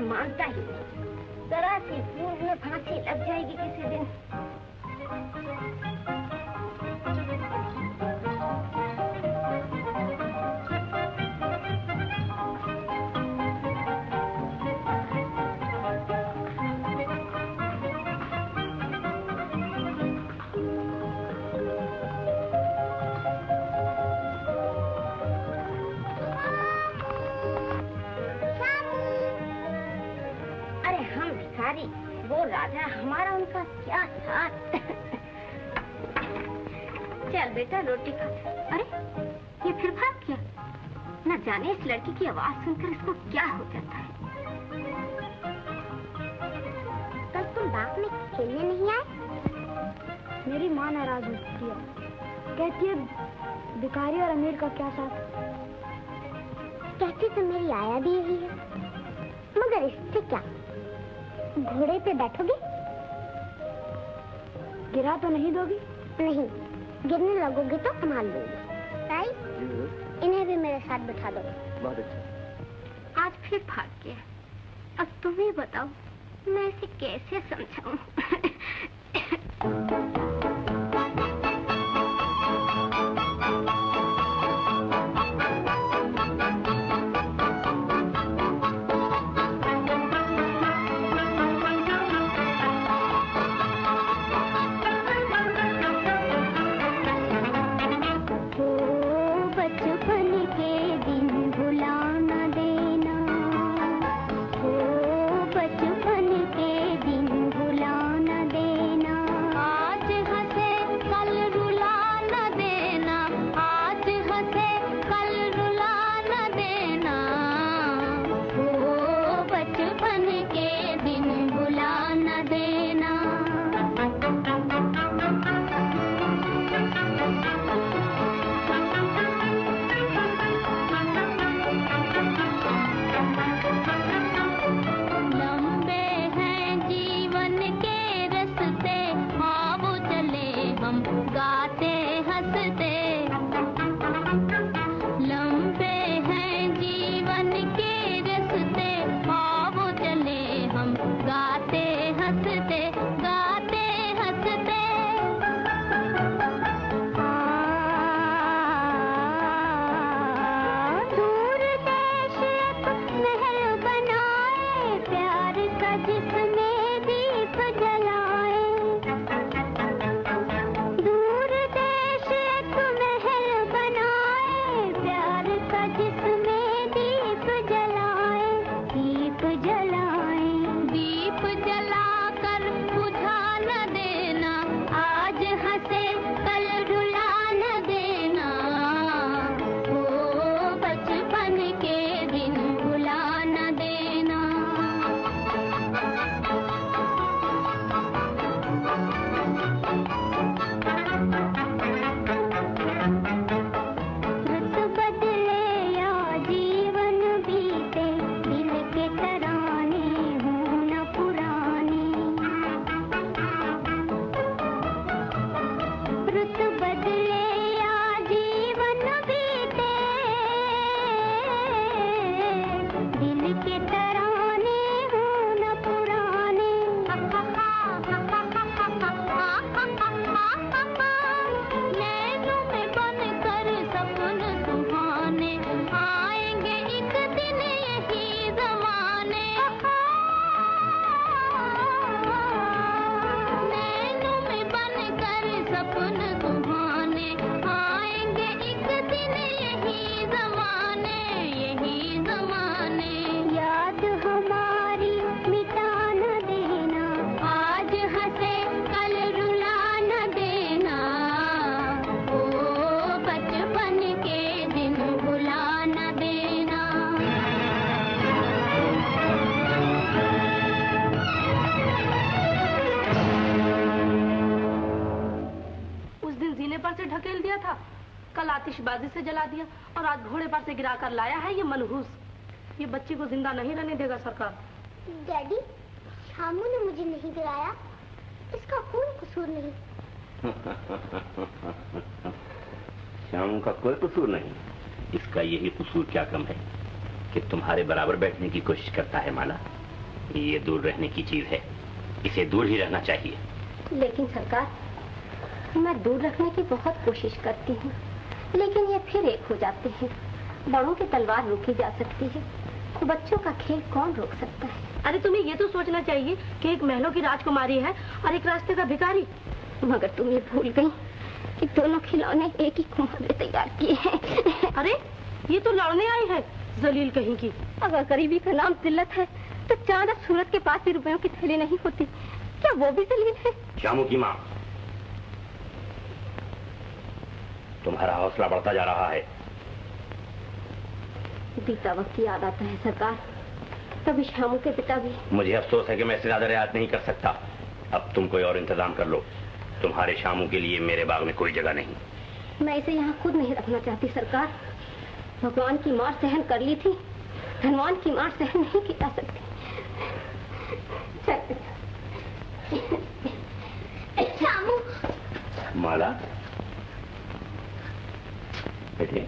मानता ही नहीं। जरा सी भूल में फांसी लग जाएगी किसी दिन। वो राजा हमारा उनका क्या साथ। चल बेटा रोटी खा। अरे ये फिर भाग गया। न जाने इस लड़की की आवाज सुनकर इसको क्या हो जाता है। कल तुम बाग में खेलने नहीं आए? मेरी माँ नाराज होती है, कहती है भिखारी और अमीर का क्या साथ। कहती तो मेरी आया भी यही है, मगर इससे क्या? घोड़े पे बैठोगे? गिरा तो नहीं दोगी? नहीं, गिरने लगोगे तो संभाल लूंगी। ताई, इन्हें भी मेरे साथ बिठा दो। बहुत अच्छा। आज फिर भाग गया। अब तुम ही बताओ, मैं इसे कैसे समझाऊं? आतिशबाजी से जला दिया और आज घोड़े पर से गिरा कर लाया है ये मनहूस। ये बच्ची को जिंदा नहीं रहने देगा सरकार। डैडी, शामू ने मुझे नहीं गिराया, इसका कोई कसूर नहीं। शामू का कोई कसूर नहीं, इसका यही कसूर क्या कम है कि तुम्हारे बराबर बैठने की कोशिश करता है। माला, ये दूर रहने की चीज है, इसे दूर ही रहना चाहिए। लेकिन सरकार, मैं दूर रखने की बहुत कोशिश करती हूँ, लेकिन ये फिर एक हो जाते हैं। बड़ों की तलवार रोकी जा सकती है, बच्चों का खेल कौन रोक सकता है? अरे तुम्हें ये तो सोचना चाहिए कि एक महलों की राजकुमारी है और एक रास्ते का भिखारी। मगर तुम ये भूल गई कि दोनों खिलौने एक ही कुम्हार ने तैयार किए हैं। अरे ये तो लड़ने आई है, जलील कहीं की। अगर गरीबी का नाम जिल्लत है तो चांद और सूरज के पास भी रुपयों की थैली नहीं होती, क्या वो भी जलील है? श्यामू की माँ, तुम्हारा हौसला बढ़ता जा रहा है। बीता वक्त याद आता है सरकार, तभी श्यामू के पिता भी। मुझे अफसोस है कि मैं इससे ज्यादा रियायत नहीं कर सकता। अब तुम कोई और इंतजाम कर लो। तुम्हारे श्यामू के लिए मेरे बाग में कोई जगह नहीं। मैं इसे यहाँ खुद नहीं रखना चाहती सरकार। भगवान की मार सहन कर ली थी, धनवान की मार सहन नहीं की जा सकती। श्यामू। माला, बेटे,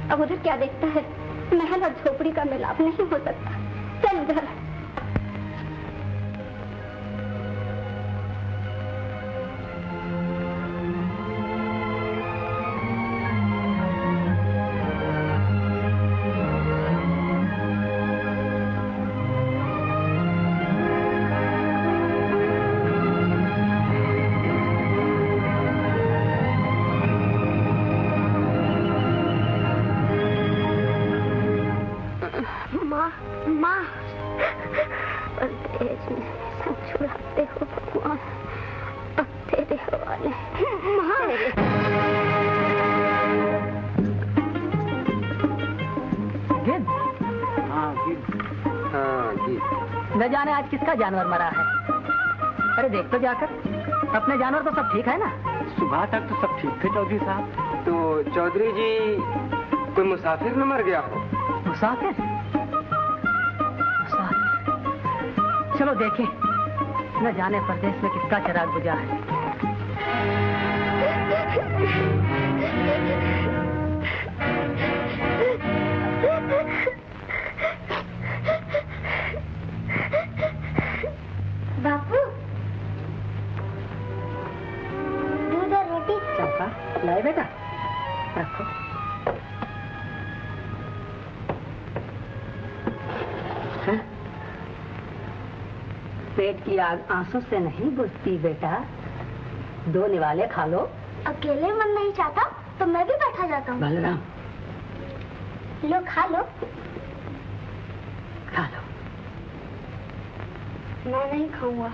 अब उधर क्या देखता है? महल और झोपड़ी का मिलाप नहीं हो सकता। चल उधर। न जाने आज किसका जानवर मरा है। अरे देख तो जाकर, अपने जानवर तो सब ठीक है ना? सुबह तक तो सब ठीक थे चौधरी साहब। तो चौधरी जी, कोई मुसाफिर न मर गया हो? मुसाफिर? चलो देखें, न जाने परदेश में किसका चिराग बुझा है। बापू, दूध और रोटी। चंपा, लाए बेटा, रखो। हाँ? पेट की आग आंसू से नहीं बुझती बेटा, दो निवाले खा लो। अकेले मन नहीं चाहता तो मैं भी बैठा जाता हूँ। बलराम, लो खा लो। खा लो। मैं नहीं खाऊंगा।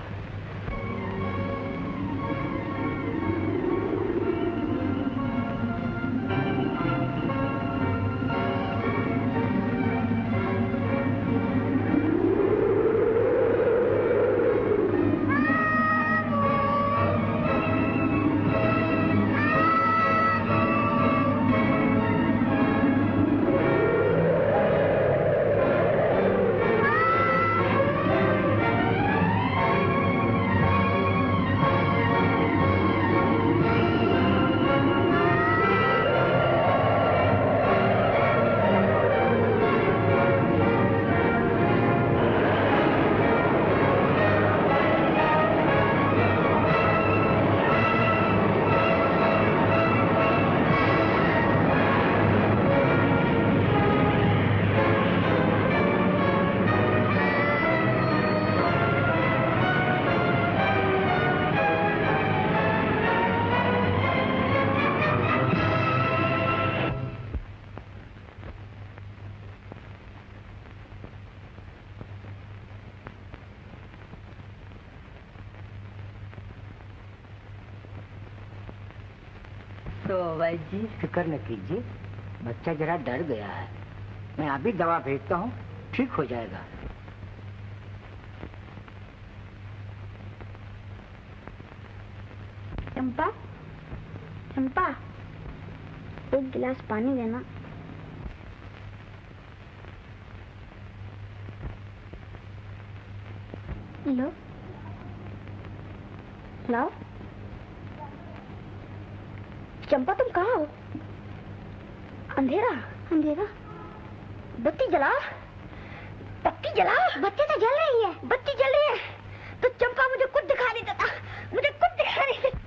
तो भाई जी, फिक्र न कीजिए, बच्चा जरा डर गया है, मैं अभी दवा भेजता हूँ, ठीक हो जाएगा। चंपा, चंपा, एक गिलास पानी देना। लो, लाओ। चंपा तुम कहाँ हो? अंधेरा, अंधेरा। बत्ती जला, बत्ती जला। बत्ती तो जल रही है, बत्ती जल रही है। तो चंपा मुझे कुछ दिखा नहीं देता, मुझे कुछ दिखा नहीं देता।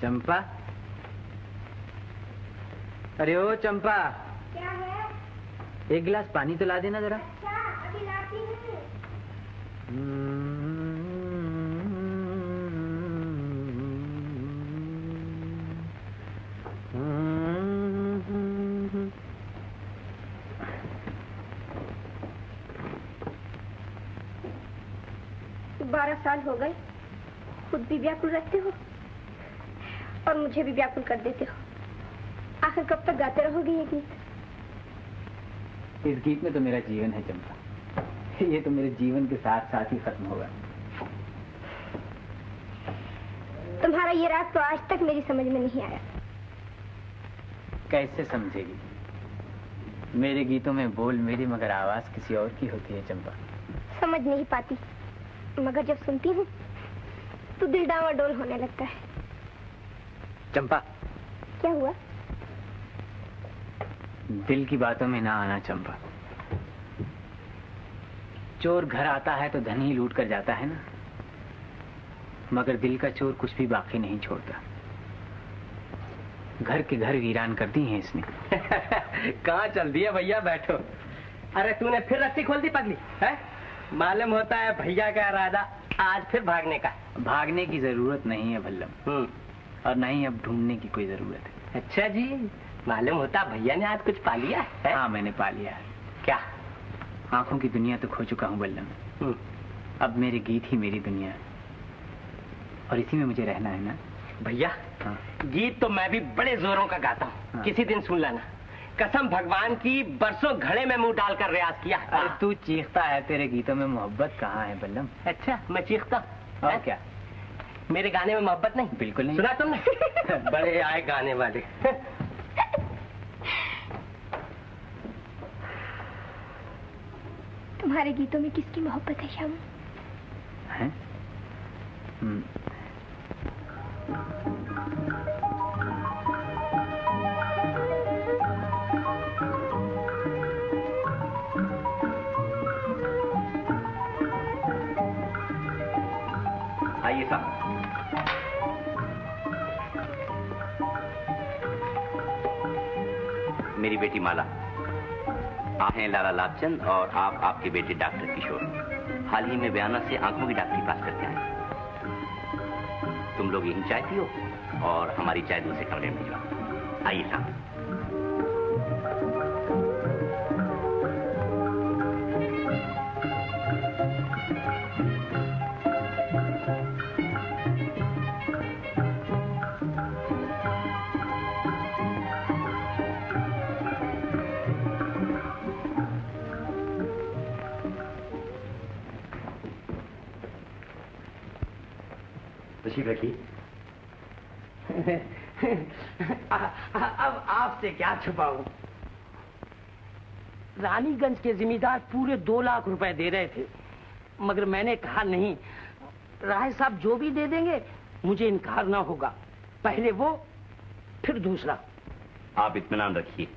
चंपा, अरे ओ चंपा, क्या है? एक गिलास पानी तो ला देना जरा। अच्छा, अभी लाती हूँ। बारह साल हो गए, खुद भी व्याकुल रहते हो और मुझे भी व्याकुल कर देते हो। आखिर कब तक गाते रहोगे ये गीत? इस गीत में तो मेरा जीवन है चंपा, ये तो मेरे जीवन के साथ साथ ही खत्म होगा। तुम्हारा ये राग तो आज तक मेरी समझ में नहीं आया। कैसे समझेगी? मेरे गीतों में बोल मेरी मगर आवाज किसी और की होती है चंपा। समझ नहीं पाती, मगर जब सुनती हूँ तो दिल डावाडोल होने लगता है। चंपा, क्या हुआ? दिल की बातों में ना आना चंपा। चोर घर आता है तो धन ही लूट कर जाता है ना, मगर दिल का चोर कुछ भी बाकी नहीं छोड़ता। घर के घर वीरान कर दी है इसने। कहाँ चल दिया भैया, बैठो। अरे तूने फिर रस्सी खोल दी पगली है? मालूम होता है भैया का इरादा आज फिर भागने का। भागने की जरूरत नहीं है भल्लम, और नहीं अब ढूंढने की कोई जरूरत है। अच्छा जी, मालूम होता भैया ने आज कुछ पा लिया है? हाँ, मैंने पा लिया है। क्या? आंखों की दुनिया तो खो चुका हूँ बल्लम। अब मेरे गीत ही मेरी दुनिया है और इसी में मुझे रहना है ना भैया। हाँ। गीत तो मैं भी बड़े जोरों का गाता हूँ। हाँ। किसी दिन सुन लेना। कसम भगवान की, बरसों घड़े में मुंह डालकर रियाज किया। अरे तू चीखता है, तेरे गीतों में मोहब्बत कहाँ है बल्लम? अच्छा, मैं चीखता? और क्या? मेरे गाने में मोहब्बत नहीं? बिल्कुल नहीं। सुना तुमने? बड़े आए गाने वाले। तुम्हारे गीतों में किसकी मोहब्बत है श्याम? हैं? आइए साहब। मेरी बेटी माला, आप हैं लाला लाभचंद और आप आपके बेटे डॉक्टर किशोर। हाल ही में बयाना से आंखों की डॉक्टरी पास करके आए। तुम लोग यहीं चाय पियो और हमारी चाय दूसरे कमरे में भिजवा। आइए साहब। तशरीफ रखिए। अब आपसे क्या छुपाऊं? रानीगंज के जिम्मेदार पूरे 2 लाख रुपए दे रहे थे, मगर मैंने कहा नहीं, राय साहब जो भी दे देंगे मुझे इनकार ना होगा, पहले वो फिर दूसरा। आप इत्मीनान रखिए,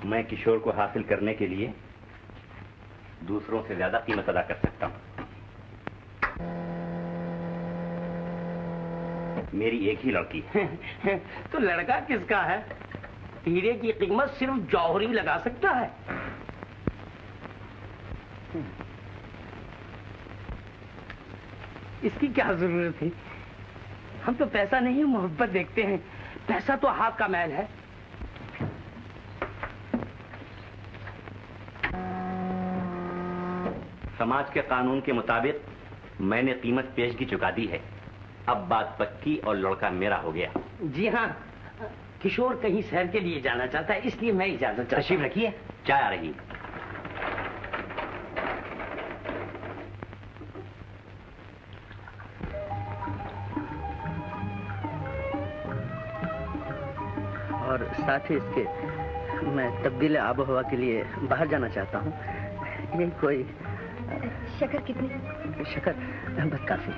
मैं किशोर को हासिल करने के लिए दूसरों से ज्यादा कीमत अदा कर सकता हूं। मेरी एक ही लड़की है। तो लड़का किसका है? हीरे की कीमत सिर्फ जौहरी लगा सकता है। इसकी क्या जरूरत थी? हम तो पैसा नहीं मोहब्बत देखते हैं। पैसा तो हाथ का मैल है। समाज के कानून के मुताबिक मैंने कीमत पेशगी चुका दी है, अब बात पक्की और लड़का मेरा हो गया। जी हाँ, किशोर कहीं सैर के लिए जाना चाहता है, इसलिए मैं इजाजत चाहता हूं। तशरीफ रखिए, चाय आ रही है। और साथ ही इसके मैं तब्दील आबो हवा के लिए बाहर जाना चाहता हूँ। यही कोई शक्कर कितनी? शक्कर बस काफी,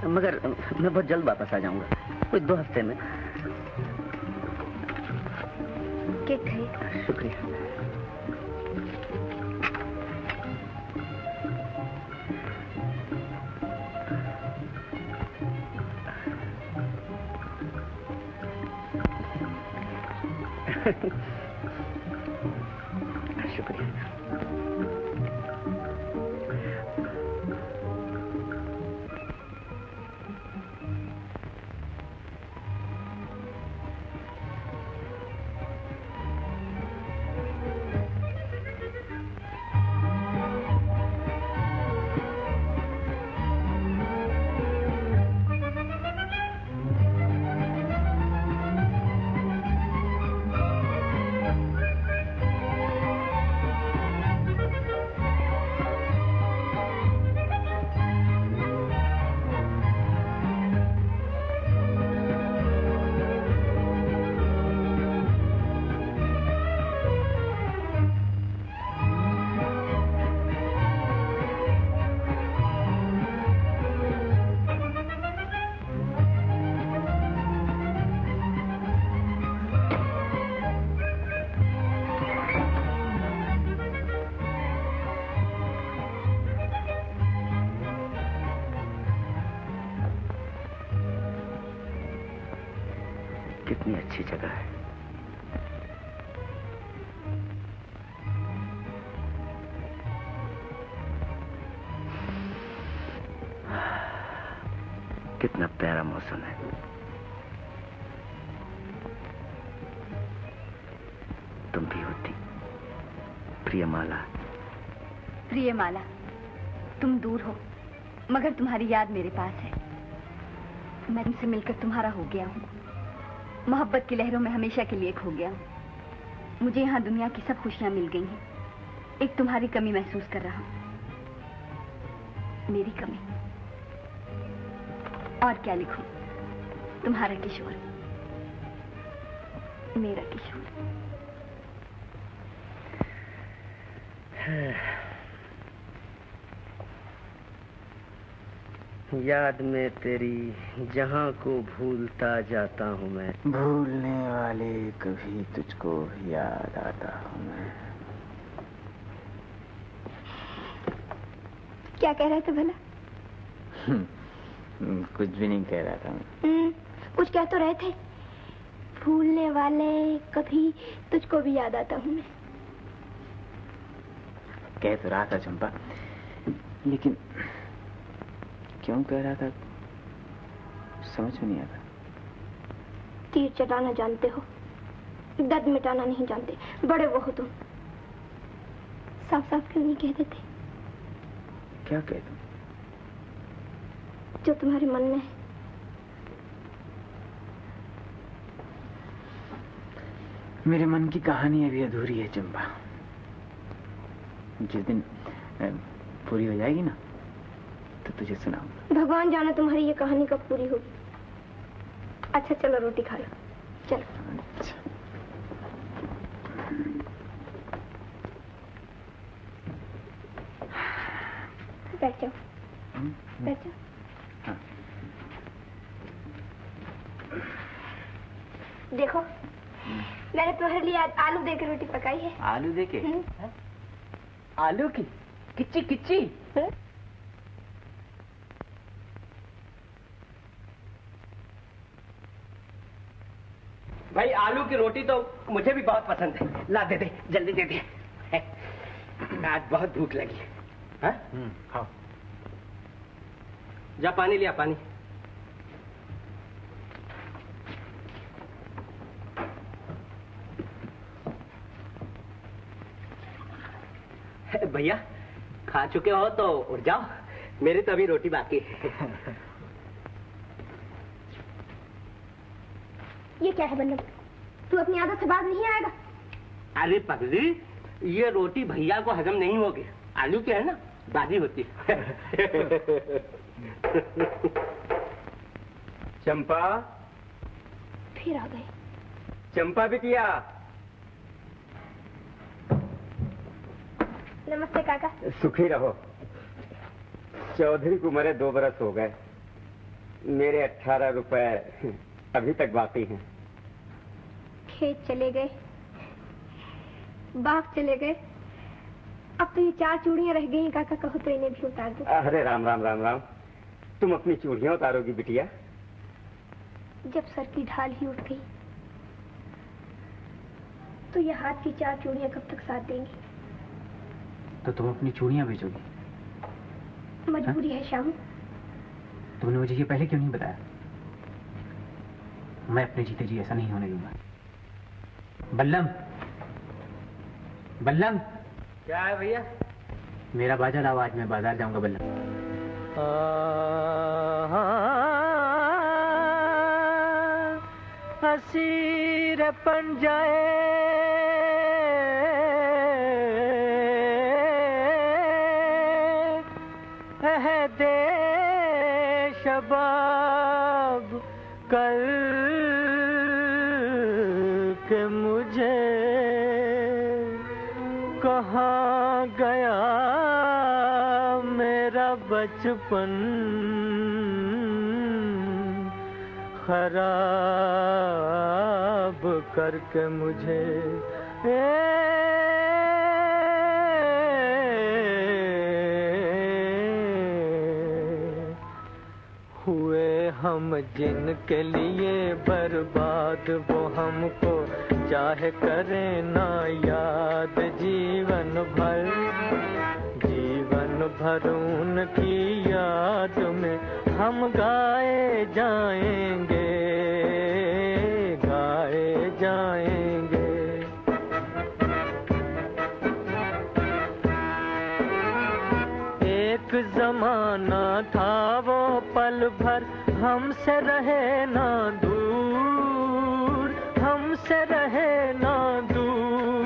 मगर मैं बहुत जल्द वापस आ जाऊंगा, कोई 2 हफ्ते में। केक खाइए। शुक्रिया। शुक्रिया। कितनी अच्छी जगह है। कितना प्यारा मौसम है। तुम भी होती प्रियमाला। प्रियमाला, तुम दूर हो मगर तुम्हारी याद मेरे पास है। मैं तुमसे मिलकर तुम्हारा हो गया हूँ, मोहब्बत की लहरों में हमेशा के लिए खो गया हूँ। मुझे यहाँ दुनिया की सब खुशियाँ मिल गई हैं, एक तुम्हारी कमी महसूस कर रहा हूँ। मेरी कमी और क्या लिखूं? तुम्हारा किशोर, मेरा किशोर। याद में तेरी जहां को भूलता जाता हूँ मैं। भूलने वाले कभी तुझको याद आता हूँ मैं। क्या कह रहे थे भला? कुछ भी नहीं कह रहा था मैं। कुछ कह तो रहे थे। भूलने वाले कभी तुझको भी याद आता हूँ मैं। कह तो रहा था चंपा, लेकिन क्यों कह रहा था समझ में नहीं आता। तीर चटाना जानते हो, दर्द मिटाना नहीं जानते। बड़े वो हो तुम। साफ साफ क्यों नहीं कह देते? क्या कह दूं? जो तुम्हारे मन में है। मेरे मन की कहानी अभी अधूरी है चंपा। जिस दिन पूरी हो जाएगी ना, तो तुझे सुनाऊंगा। भगवान जाने तुम्हारी ये कहानी कब पूरी होगी। अच्छा चलो रोटी खा लो, चलो। अच्छा। बैठ जाओ, बैठ जाओ। हाँ। देखो मैंने तुम्हारे लिए आज आलू दे के रोटी पकाई है। आलू दे के? आलू की किच्ची किच्ची? भाई आलू की रोटी तो मुझे भी बहुत पसंद है। ला दे दे, जल्दी दे दे। आज बहुत भूख लगी है। हाँ? जा पानी लिया, पानी। भैया खा चुके हो तो उठ जाओ, मेरी तो अभी रोटी बाकी है। ये क्या है बल्लभ, तू अपनी आदत से बाज नहीं आएगा? अरे पगली, ये रोटी भैया को हजम नहीं होगी। आलू के है ना, बाजी होती है। चंपा, फिर आ गए। चंपा बिटिया। नमस्ते काका। सुखी रहो। चौधरी को मरे 2 बरस हो गए, मेरे 18 रुपए अभी तक बाकी हैं। खेत चले गए, बाग चले गए, अब तो ये 4 चूड़ियां रह गई। काका कहो तो इन्हें भी उतार दो। अरे राम राम राम राम, तुम अपनी चूड़ियां उतारोगी बिटिया? जब सर की ढाल ही उठ गई तो ये हाथ की 4 चूड़ियां कब तक साथ देंगी? तो तुम अपनी चूड़ियां बेचोगी? मजबूरी है श्याम। तुमने मुझे ये पहले क्यों नहीं बताया? मैं अपने जीते जी ऐसा नहीं होने दूंगा। बल्लम, बल्लम। क्या है भैया? मेरा बाजा लाओ, आज मैं बाजार जाऊंगा बल्लम। हसीर बन जाए दे शबाब कल के मुझे कहाँ गया मेरा बचपन, खराब करके मुझे हुए हम जिनके लिए बर्बाद, वो हमको चाहे करे ना याद। जीवन भर उनकी याद में हम गाए जाएंगे, गाए जाएंगे। एक जमाना था वो पल भर हमसे रहे ना दूर, हमसे रहे ना दूर।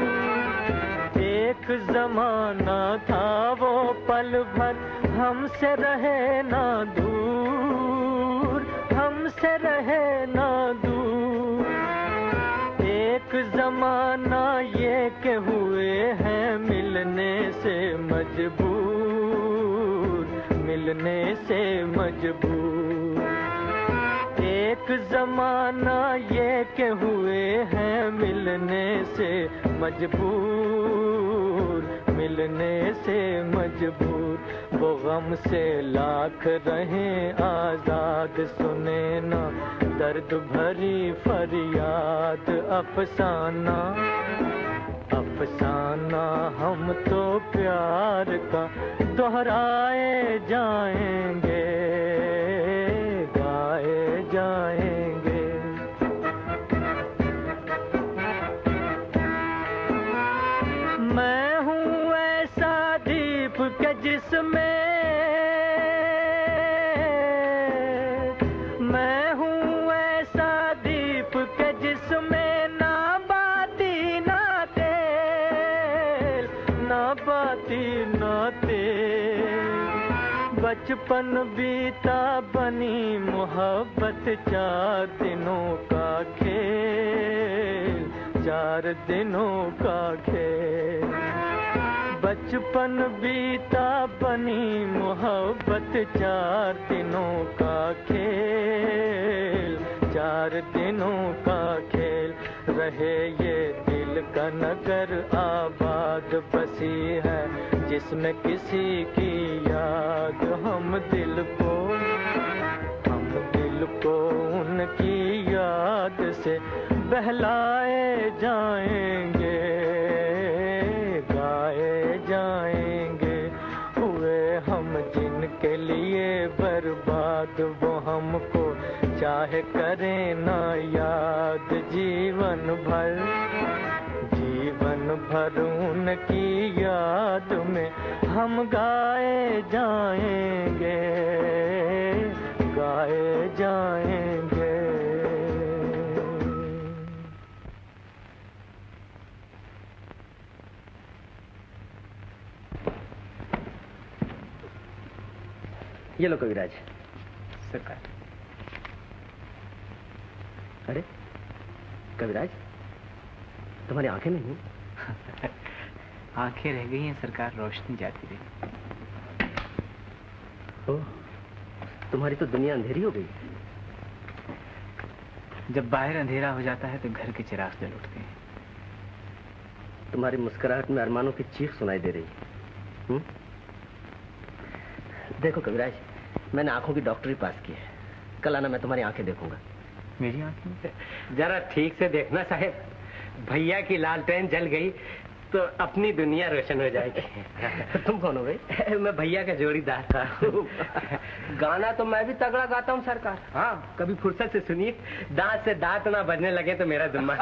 एक जमाना था वो पल भर हमसे रहे ना दूर, हमसे रहे ना दूर। एक जमाना ये के हुए हैं मिलने से मजबूर, मिलने से मजबूर। एक जमाना ये के हुए हैं मिलने से मजबूर, मिलने से मजबूर। वो गम से लाख रहे आजाद, सुने ना दर्द भरी फरियाद। अफसाना अफसाना हम तो प्यार का दोहराए जाएंगे, गाए जाएंगे। मैं हूँ ऐसा दीप के जिसमें, मैं हूँ ऐसा दीप के जिसमें ना बाती ना तेल, ना बाती ना तेल। बचपन बीता बनी मोहब्बत 4 दिनों का खेल, 4 दिनों का खेल। बचपन बीता बनी मोहब्बत 4 दिनों का खेल, 4 दिनों का खेल। रहे ये दिल का नगर आबाद बसी है जिसमें किसी की याद। हम दिल को उनकी याद से बहलाए जाएंगे, गाए जाएंगे। हुए हम जिनके लिए बर्बाद, वो हमको चाहे करें ना याद। जीवन भर उनकी याद में हम गाए जाएंगे, गाए जाएंगे। ये लो कविराज। सरकार। अरे कविराज, तुम्हारी आंखें नहीं? आंखें रह गई हैं सरकार, रोशनी जाती रही। ओह, तुम्हारी तो दुनिया अंधेरी हो गई। जब बाहर अंधेरा हो जाता है तो घर के चिराग जल उठते हैं। तुम्हारी मुस्कुराहट में अरमानों की चीख सुनाई दे रही है। देखो कविराज, मैंने आंखों की डॉक्टरी पास की है। कल आना, मैं तुम्हारी आंखें देखूंगा। मेरी आंखें? जरा ठीक से देखना साहब, भैया की लालटेन जल गई तो अपनी दुनिया रोशन हो जाएगी। तुम कौन हो भाई? मैं भैया का जोड़ीदार था। गाना तो मैं भी तगड़ा गाता हूँ सरकार। हाँ, कभी फुर्सत से सुनिए, दांत से दांत ना बजने लगे तो मेरा जुम्मा।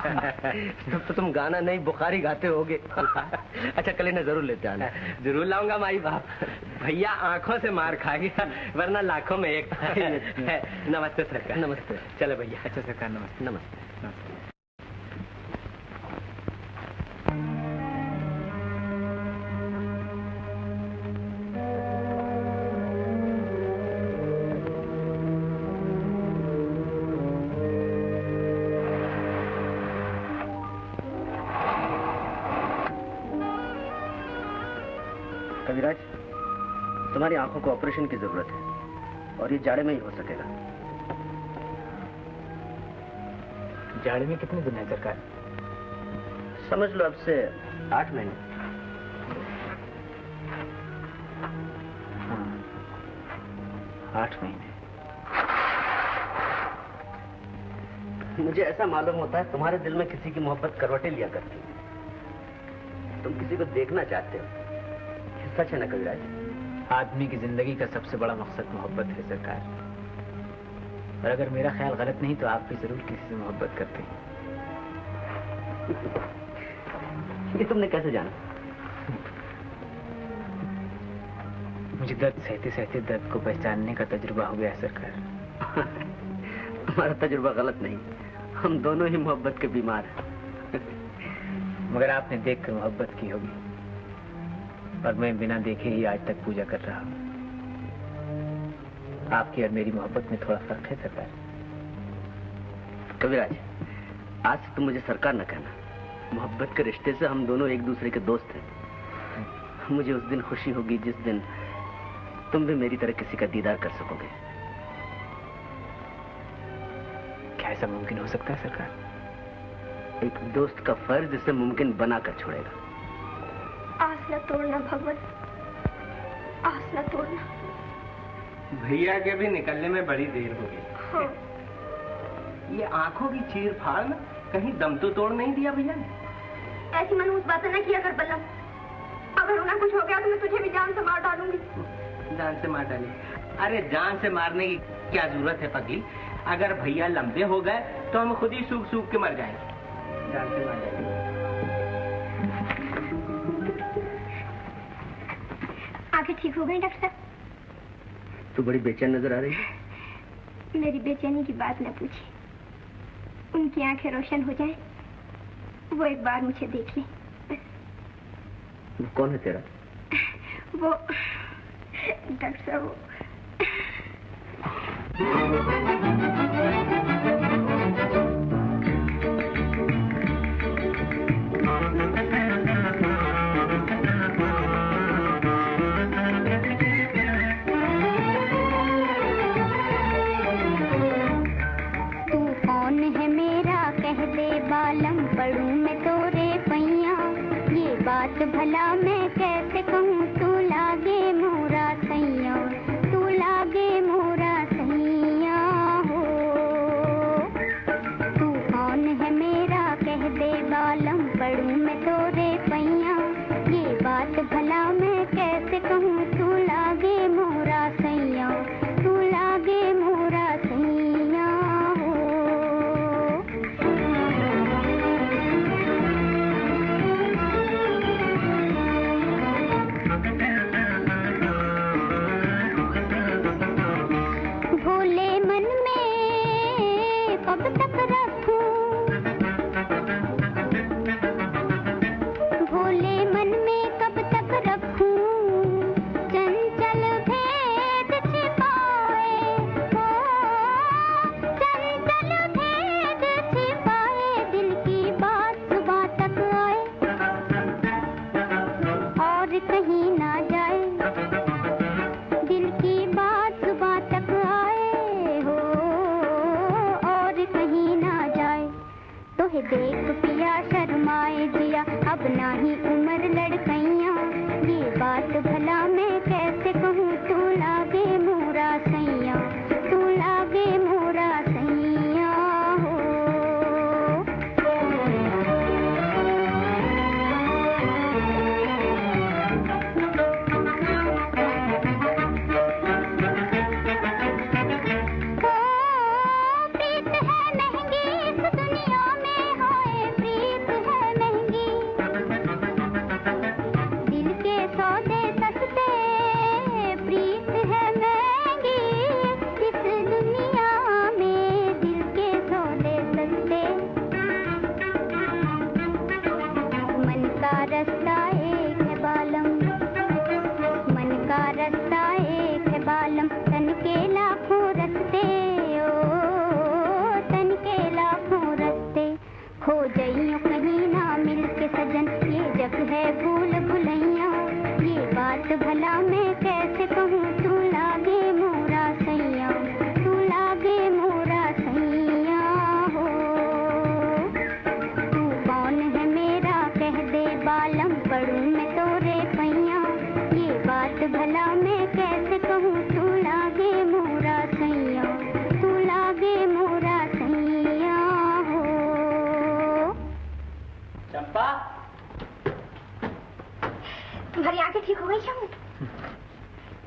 तो तुम गाना नहीं बुखारी गाते होगे। अच्छा, कल इन्हें जरूर लेते आना। जरूर लाऊंगा माई बाप। भैया आंखों से मार खा गया, वरना लाखों में एक। नमस्ते सरकार। नमस्ते। चलो भैया। अच्छा सरकार, नमस्ते। नमस्ते। कविराज, तुम्हारी आंखों को ऑपरेशन की जरूरत है और ये जाड़े में ही हो सकेगा। जाड़े में कितने दिन है सरकार? समझ लो अब से 8 महीने। हाँ, 8 महीने। मुझे ऐसा मालूम होता है तुम्हारे दिल में किसी की मोहब्बत करवटें लिया करती है। तुम किसी को देखना चाहते हो, सच है ना कविराज? आदमी की जिंदगी का सबसे बड़ा मकसद मोहब्बत है सरकार। और अगर मेरा ख्याल गलत नहीं तो आप भी जरूर किसी से मोहब्बत करते हैं। ये तुमने कैसे जाना? मुझे दर्द सहते सहते दर्द को पहचानने का तजुर्बा हो गया है सरकार। हमारा तजुर्बा गलत नहीं, हम दोनों ही मोहब्बत के बीमार हैं। मगर आपने देखकर मोहब्बत की होगी और मैं बिना देखे ही आज तक पूजा कर रहा हूँ। आपकी और मेरी मोहब्बत में थोड़ा फर्क है सरकार। कविराज, आज से तुम मुझे सरकार न कहना। मोहब्बत के रिश्ते से हम दोनों एक दूसरे के दोस्त हैं। मुझे उस दिन खुशी होगी जिस दिन तुम भी मेरी तरह किसी का दीदार कर सकोगे। क्या ऐसा मुमकिन हो सकता है सरकार? एक दोस्त का फर्ज इसे मुमकिन बनाकर छोड़ेगा। आस न तोड़ना भगवान, आस न तोड़ना। भैया के भी निकलने में बड़ी देर हो गई। हाँ। ये आंखों की चीर फाड़ में कहीं दम तो तोड़ नहीं दिया भैया ने? ऐसी मनहूस बातें न किया कर बल्लम। अगर उन्हें कुछ हो गया तो मैं तुझे भी जान से मार डालूंगी। जान से मार डाली? अरे जान से मारने की क्या जरूरत है पगली? अगर भैया लंबे हो गए तो हम खुद ही सूख सूख के मर जाएंगे। जान से मार डाली। आंखें ठीक हो गई डॉक्टर साहब? तू बड़ी बेचैन नजर आ रही है। मेरी बेचैनी की बात न पूछिए। उनकी आंखें रोशन हो जाए, वो एक बार मुझे देख लें। वो कौन है तेरा? वो तक सो। तू कौन है मेरा कह दे बालम, पढ़ूं मैं तोरे पैया। ये बात भला मैं कैसे कहूँ, तू लागे मोरा सैया, तू लागे मोरा सैया हो। तू कौन है मेरा कह दे बालम, पढ़ूं मैं तोरे पैया। ये बात भला मैं कैसे कहूँ, तू लागे मोरा सैया, तू लागे मोरा सैया हो। भोले मन में कब तक रखूं, भोले मन में कब तक रखूं, चंचल भेद छिपाए हो, चंचल भेद छिपाए, दिल की बात सुबह तक आए और कहीं ना जाए, दिल की बात सुबह तक आए हो और कहीं ना जाए। तोहे देख पिया शर्माए जिया, अब ना ही उम्र लड़कैया। ये बात भला मैं कैसे कहूँ, तू लागे मोरा सैया, तू लागे मोरा सैया हो। प्रीत है महंगी इस दुनिया में, हाय प्रीत है महंगी। दिल के सौदे सस्ते, प्रीत है महंगी इस दुनिया में, दिल के सौदे सस्ते। मन का रास्ता एक है बालम, मन का रास्ता एक है बालम, तन के लाखों रस्ते ओ, तन के लाखों रस्ते। खो जइयो कहीं ना मिल के सजन, ये जग है भूल भुलैया। ये बात भला मैं कैसे कहूँ, तू लागे मोरा सैया, तू लागे मोरा सैया हो। तू कौन है मेरा कह दे बालम, पढ़ूं मैं तोरे पैया। ये बात भला मैं कैसे कहूँ, तू लागे मोरा सैया, तू लागे मोरा सैया हो। चंपा, तुम्हारी आंखें ठीक हो गई श्यामू?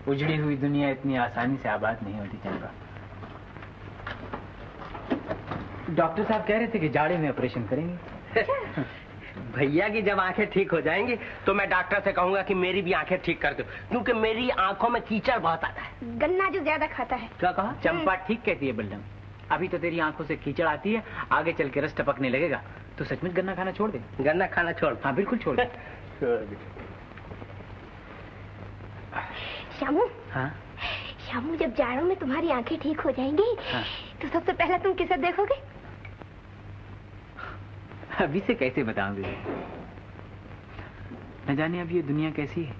उजड़ी हुई दुनिया इतनी आसानी से आबाद नहीं होती चंपा। डॉक्टर साहब कह रहे थे कि जाड़े में ऑपरेशन करेंगे। भैया की जब आंखें ठीक हो जाएंगी तो मैं डॉक्टर से कहूंगा कि मेरी भी आंखें ठीक कर दो, क्योंकि मेरी आंखों में कीचड़ बहुत आता है। गन्ना जो ज्यादा खाता है। क्या कहा? चंपा ठीक कहती है बल्लम, अभी तो तेरी आंखों से कीचड़ आती है, आगे चल के रस टपकने लगेगा तो सचमुच गन्ना खाना छोड़ दे। गन्ना खाना छोड़? हाँ बिल्कुल छोड़ दे। श्यामू, हाँ श्यामू, जब जाड़ों में तुम्हारी आंखें ठीक हो जाएंगी हाँ। तो सबसे पहले तुम किसे देखोगे? अभी से कैसे बताऊंगी? न जाने अब ये दुनिया कैसी है,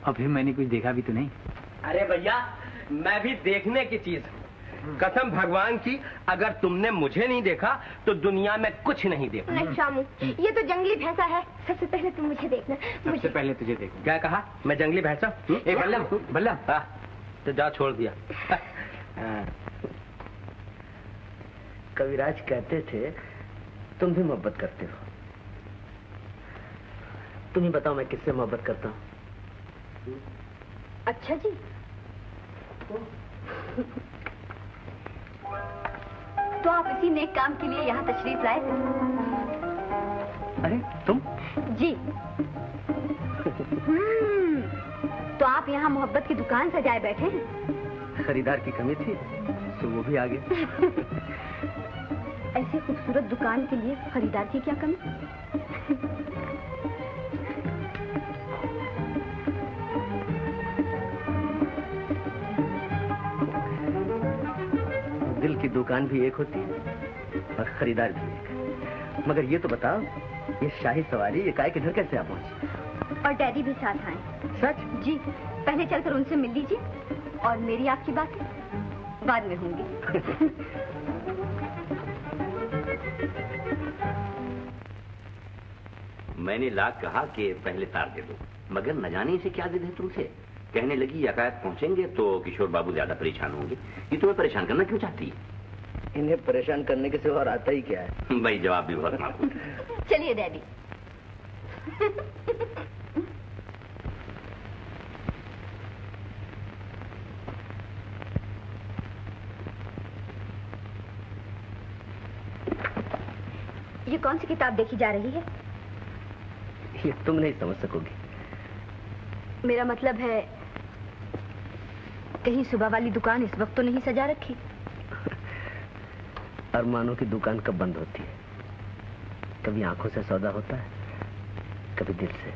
अभी मैंने कुछ देखा भी तो नहीं। अरे भैया, मैं भी देखने की चीज हूँ। कसम भगवान की, अगर तुमने मुझे नहीं देखा तो दुनिया में कुछ नहीं देखा। नहीं श्यामू, ये तो जंगली भैंसा है, सबसे पहले तुम मुझे देखना। सबसे पहले तुझे देखूं। क्या कहा? मैं जंगली भैंसा? ए बल्लम, बल्लम, हाँ, तो जा छोड़ दिया। कविराज कहते थे तुम भी मोहब्बत करते हो। तुम ही बताओ मैं किससे मोहब्बत करता हूँ? अच्छा जी। तो आप इसी नेक काम के लिए यहाँ तशरीफ लाए थे? अरे तुम? जी। तो आप यहाँ मोहब्बत की दुकान सजाए बैठे हैं? खरीदार की कमी थी तो वो भी आ गए। ऐसे खूबसूरत दुकान के लिए खरीदार की क्या कमी? दुकान भी एक होती है और खरीदार भी एक। मगर ये तो बताओ, ये शाही सवारी ये काय किधर कैसे आप पहुंची? और डैडी भी साथ आए। सच? जी, पहले चलकर उनसे मिल लीजिए और मेरी आपकी बात बाद में होंगी। मैंने लाख कहा कि पहले तार दे दो, मगर न जाने इसे क्या जिद है तुमसे। कहने लगी यकायत पहुंचेंगे तो किशोर बाबू ज्यादा परेशान होंगे। ये तुम्हें परेशान करना क्यों चाहती है? इन्हें परेशान करने के सिवा और आता ही क्या है? भाई जवाब भी बहुत माकूल। चलिए डैडी। ये कौन सी किताब देखी जा रही है? ये तुम नहीं समझ सकोगी। मेरा मतलब है, कहीं सुबह वाली दुकान इस वक्त तो नहीं सजा रखी? अरमानों की दुकान कब बंद होती है? कभी आंखों से सौदा होता है, कभी दिल से।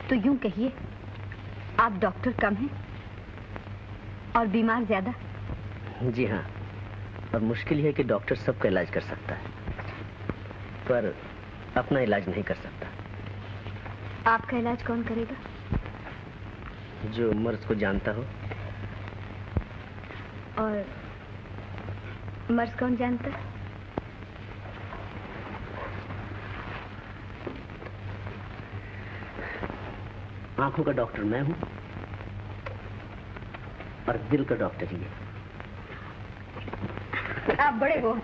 तो यूं कहिए, आप डॉक्टर कम हैं और बीमार ज्यादा। जी हाँ, और मुश्किल है कि डॉक्टर सबका इलाज कर सकता है पर अपना इलाज नहीं कर सकता। आपका इलाज कौन करेगा? जो मर्ज को जानता हो। और मर्ज कौन जानता है? आंखों का डॉक्टर मैं हूं और दिल का डॉक्टर ये। आप बड़े हो।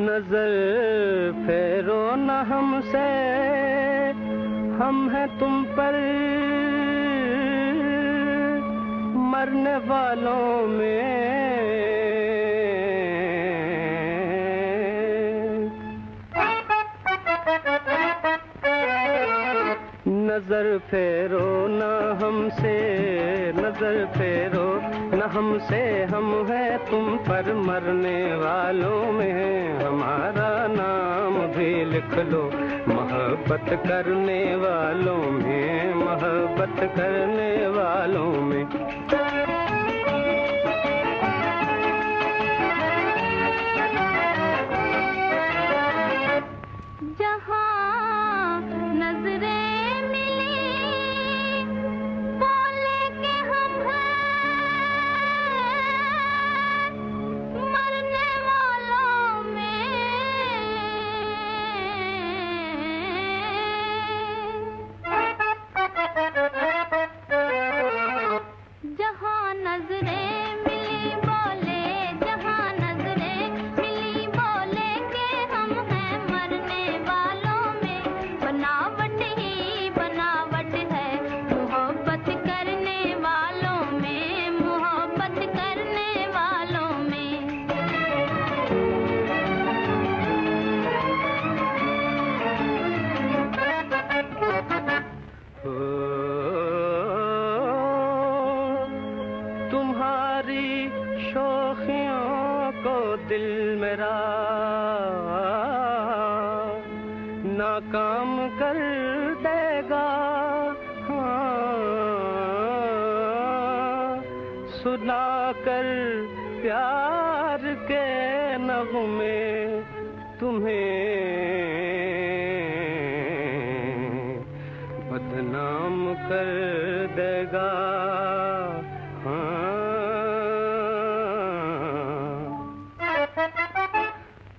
नजर फेरो न हमसे, हम हैं तुम पर मरने वालों में। नजर फेरो न हमसे, नजर फेरो न हमसे, हम हैं तुम पर मरने वालों में। हमारा नाम भी लिख लो मोहब्बत करने वालों में, मोहब्बत करने वालों में। नाकाम कर देगा, सुना कर प्यार के नगमे तुम्हें बदनाम कर देगा।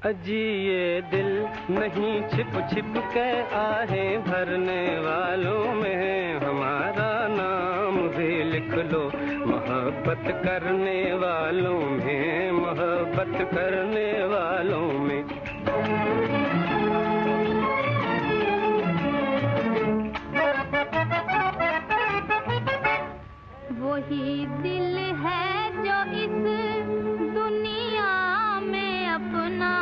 अजी ये दिल नहीं छिप छिप के आहें भरने वालों में, हमारा नाम भी लिख लो मोहब्बत करने वालों में, मोहब्बत करने वालों में। वही दिल है जो इस दुनिया में अपना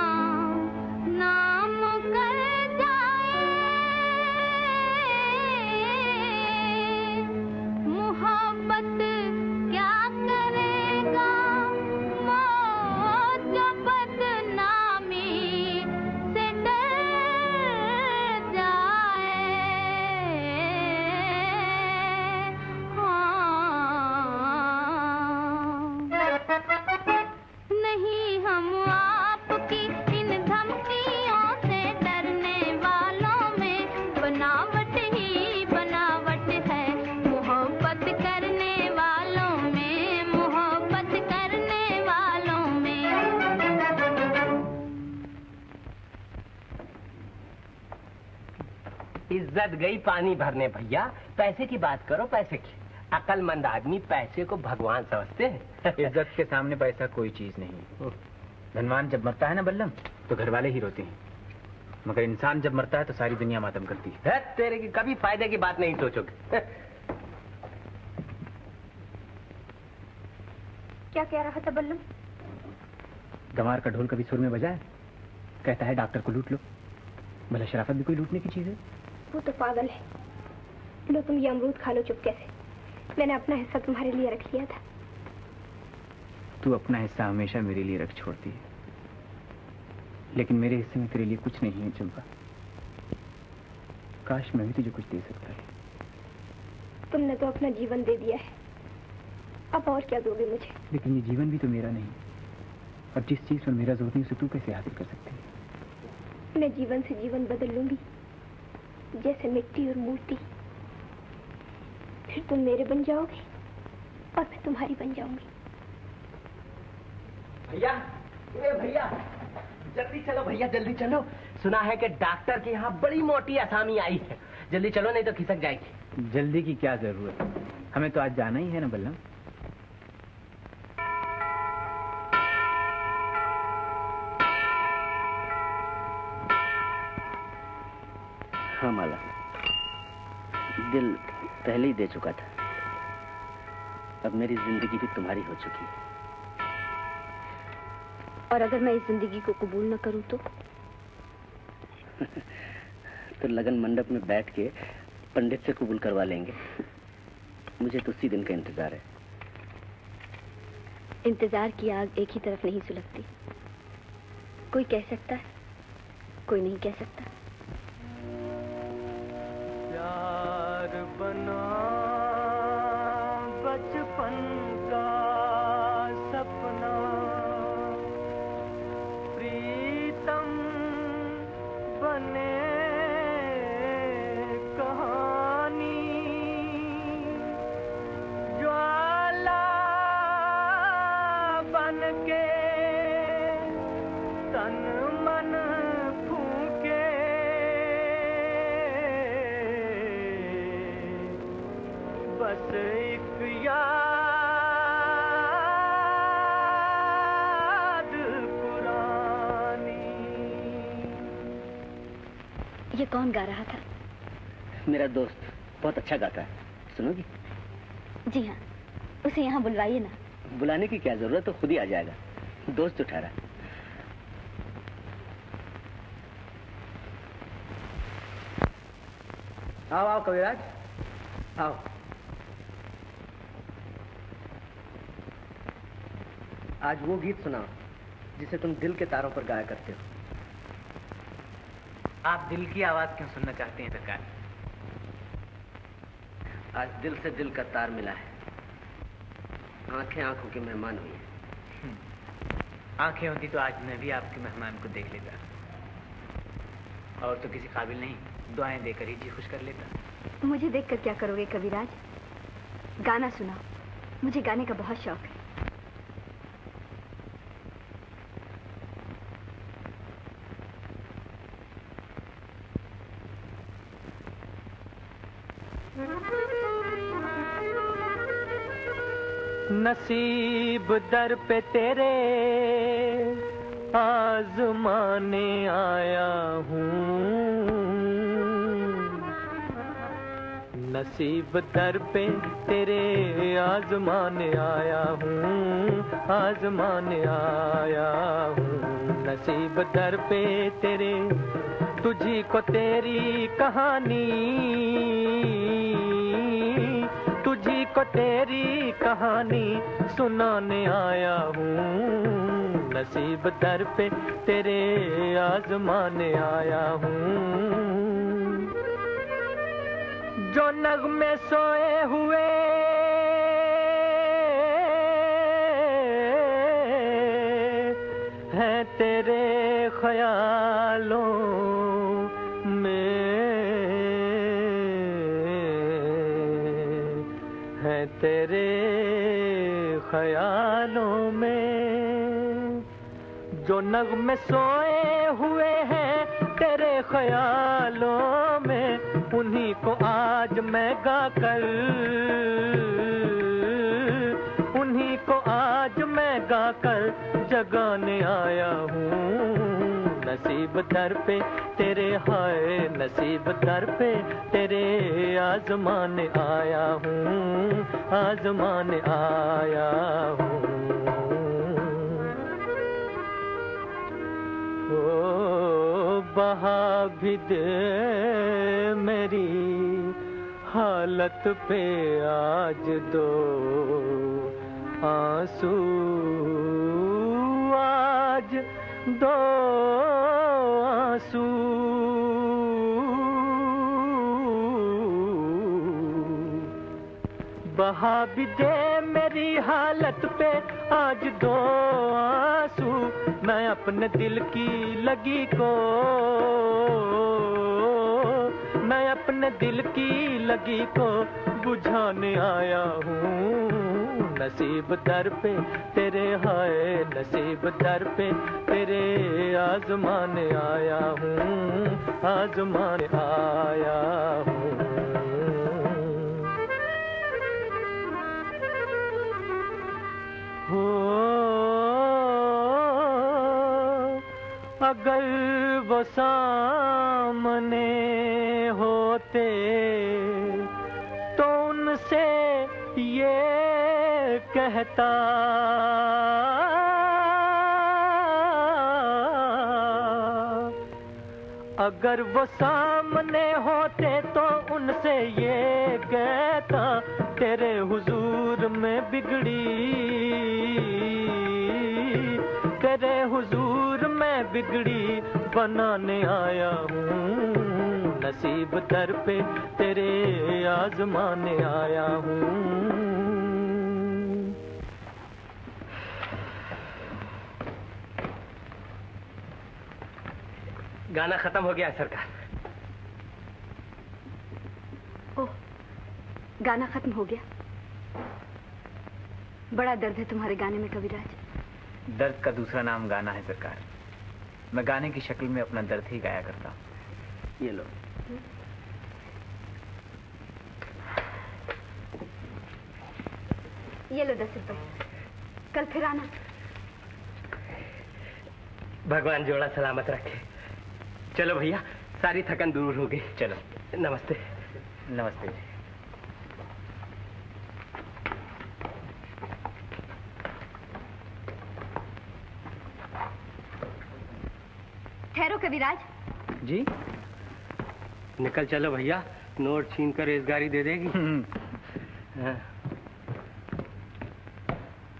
नाम कर जाए, मोहब्बत क्या करेगा मौत जो बदनामी से डर जाए। इज्जत गई पानी भरने भैया। पैसे की बात करो, पैसे की। अक्लमंद आदमी पैसे को भगवान समझते हैं। इज्जत के सामने पैसा कोई चीज नहीं। धनवान जब मरता है ना बल्लम, तो घर वाले ही रोते हैं, मगर इंसान जब मरता है तो सारी दुनिया मातम करती है। तेरे की कभी फायदे की बात नहीं सोचोगे। क्या कह रहा था बल्लम? गंवार का ढोल कभी सुर में बजाए, कहता है डॉक्टर को लूट लो। भला शराफत भी कोई लूटने की चीज है? वो तो पागल है। लो तुम ये अमरूद खा लो चुपके से। मैंने अपना हिस्सा तुम्हारे लिए रख लिया था। तू अपना हिस्सा हमेशा मेरे लिए रख छोड़ती है, लेकिन मेरे हिस्से में तेरे लिए कुछ नहीं है चंपा। काश मैं भी तुझे कुछ दे सकता है। तुमने तो अपना जीवन दे दिया है, अब और क्या दोगे मुझे? लेकिन ये जीवन भी तो मेरा नहीं, और जिस चीज पर मेरा जोर नहीं उसे तू कैसे हासिल कर सकती है? मैं जीवन से जीवन बदल लूंगी, जैसे मिट्टी और मूर्ति। फिर तुम मेरे बन जाओगे और मैं तुम्हारी बन जाऊंगी। भैया, ए भैया, जल्दी चलो भैया, जल्दी चलो। सुना है कि डॉक्टर के यहाँ बड़ी मोटी असामी आई है। जल्दी चलो नहीं तो खिसक जाएगी। जल्दी की क्या जरूरत है, हमें तो आज जाना ही है ना बल्लम। हाँ माला, दिल पहले ही दे चुका था। अब मेरी जिंदगी भी तुम्हारी हो चुकी है। और अगर मैं इस जिंदगी को कबूल न करूं तो? तो लगन मंडप में बैठ के पंडित से कबूल करवा लेंगे। मुझे तो उसी दिन का इंतजार है। इंतजार की आग एक ही तरफ नहीं सुलगती। कोई कह सकता है, कोई नहीं कह सकता। प्यार बना बचपन का सपना, प्रीतम बने कहानी, ज्वाला बन के तन मन फूके, बस एक याद पुरानी। ये कौन गा रहा था? मेरा दोस्त बहुत अच्छा गाता है, सुनोगी? जी हाँ, उसे यहाँ बुलवाइए ना। बुलाने की क्या जरूरत, तो खुद ही आ जाएगा। दोस्त उठा रहा। आओ आओ कविराज, आओ। आज वो गीत सुनाओ जिसे तुम दिल के तारों पर गाया करते हो। आप दिल की आवाज क्यों सुनना चाहते हैं सरकार? आज दिल से दिल का तार मिला है। आंखें आंखों के मेहमान हुई है। आंखें होती तो आज मैं भी आपके मेहमान को देख लेता, और तो किसी काबिल नहीं, दुआएं देकर ही जी खुश कर लेता। मुझे देखकर क्या करोगे कविराज? गाना सुनाओ, मुझे गाने का बहुत शौक है। नसीब दर पे तेरे आजमाने आया हूँ, नसीब दर पे तेरे आजमाने आया हूँ, आजमाने आया हूँ। नसीब दर पे तेरे, तुझी को तेरी कहानी, तुझी को तेरी कहानी सुनाने आया हूँ। नसीब दर पे तेरे आजमाने आया हूँ। जो नगमे सोए हुए हैं तेरे ख्यालों में, हैं तेरे ख्यालों में, जो नगमे सोए हुए हैं तेरे ख्यालों में, उन्हीं को आज मैं गाकर, उन्हीं को आज मैं गाकर जगाने आया हूँ। नसीब दर पे तेरे, हाय नसीब दर पे तेरे आजमाने आया हूँ, आजमाने आया हूँ। ओ बहा भी दे मेरी हालत पे आज दो आंसू, आज दो आंसू। बहा भी दे मेरी हालत पे आज दो आंसू, मैं अपने दिल की लगी को, मैं अपने दिल की लगी को बुझाने आया हूँ। नसीब दर पे तेरे, हाय नसीब दर पे तेरे आजमाने आया हूँ, आजमाने आया हूँ। हो अगर वो सामने होते तो उनसे ये कहता, अगर वो सामने होते तो उनसे ये कहता, तेरे हुजूर में बिगड़ी, तेरे हुजूर में बिगड़ी बनाने आया हूँ। नसीब दर पे तेरे आजमाने आया हूँ। गाना खत्म हो गया सरकार। ओह, गाना खत्म हो गया। बड़ा दर्द है तुम्हारे गाने में कविराज। दर्द का दूसरा नाम गाना है सरकार। मैं गाने की शक्ल में अपना दर्द ही गाया करता हूँ। ये लो। ये लो 10 रुपए, कल फिर आना। भगवान जोड़ा सलामत रखे। चलो भैया, सारी थकन दूर हो गई। चलो नमस्ते। नमस्ते। ठहरो कविराज। जी? निकल चलो भैया, नोट छीन कर रेजगारी दे देगी। हाँ।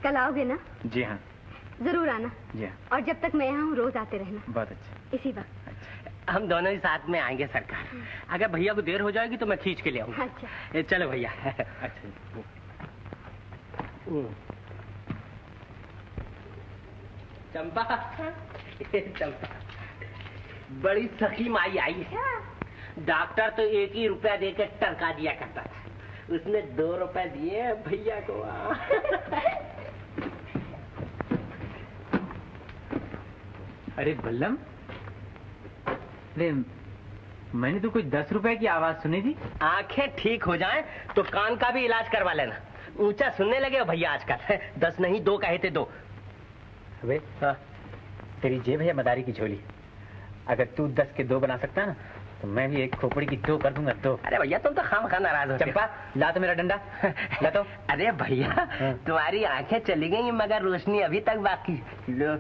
कल आओगे ना? जी हाँ। जरूर आना। जी हाँ। और जब तक मैं यहाँ हूँ रोज आते रहना। बहुत अच्छा। इसी वक्त। हम दोनों ही साथ में आएंगे सरकार। अगर भैया को देर हो जाएगी तो मैं खींच के ले आऊंगा। अच्छा। चलो भैया। अच्छा। चंपा। चंपा, बड़ी सखी माई आई है। डॉक्टर तो 1 ही रुपया देकर टरका दिया करता था, उसने 2 रुपए दिए भैया को। अरे बल्लम, अरे मैंने तो कुछ 10 रुपए की आवाज सुनी थी। आंखें ठीक हो जाएं तो कान का भी इलाज करवा लेना। ऊंचा सुनने लगे हो भैया आजकल। 10 नहीं 2 कहे थे 2। अबे हाँ, तेरी जेब है मदारी की झोली। अगर तू 10 के 2 बना सकता ना तो मैं भी एक खोपड़ी की 2 कर दूंगा 2। अरे भैया तुम तो खामखा नाराज हो। चंपा ला तो मेरा डंडा, ला तो। अरे भैया तुम्हारी आंखें चली गई मगर रोशनी अभी तक बाकी। लो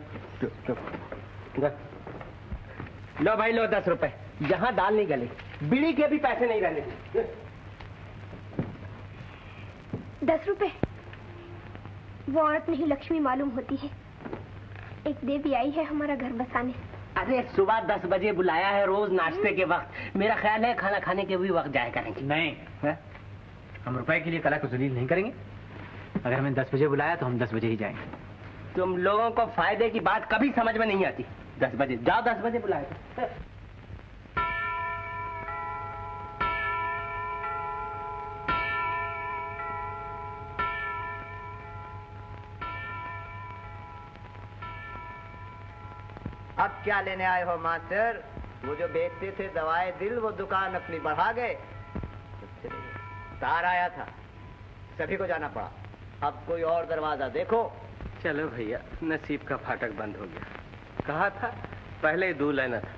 लो भाई, लो 10 रुपए। जहाँ दाल नहीं गली, बीड़ी के भी पैसे नहीं रहने। 10 रुपए? वो औरत नहीं लक्ष्मी मालूम होती है। एक देवी आई है हमारा घर बसाने। अरे सुबह 10 बजे बुलाया है, रोज नाश्ते के वक्त। मेरा ख्याल है खाना खाने के भी वक्त जाया करेंगे। नहीं है? हम रुपए के लिए कला को जलील नहीं करेंगे। अगर हमें 10 बजे बुलाया तो हम 10 बजे ही जाएंगे। तुम लोगों को फायदे की बात कभी समझ में नहीं आती। 10 बजे जाओ, 10 बजे बुलाए। अब क्या लेने आए हो मास्टर? वो जो बेचते थे दवाएं दिल, वो दुकान अपनी बढ़ा गए। तार आया था, सभी को जाना पड़ा। अब कोई और दरवाजा देखो। चलो भैया, नसीब का फाटक बंद हो गया। कहा था पहले ही दूल्हा लेना था।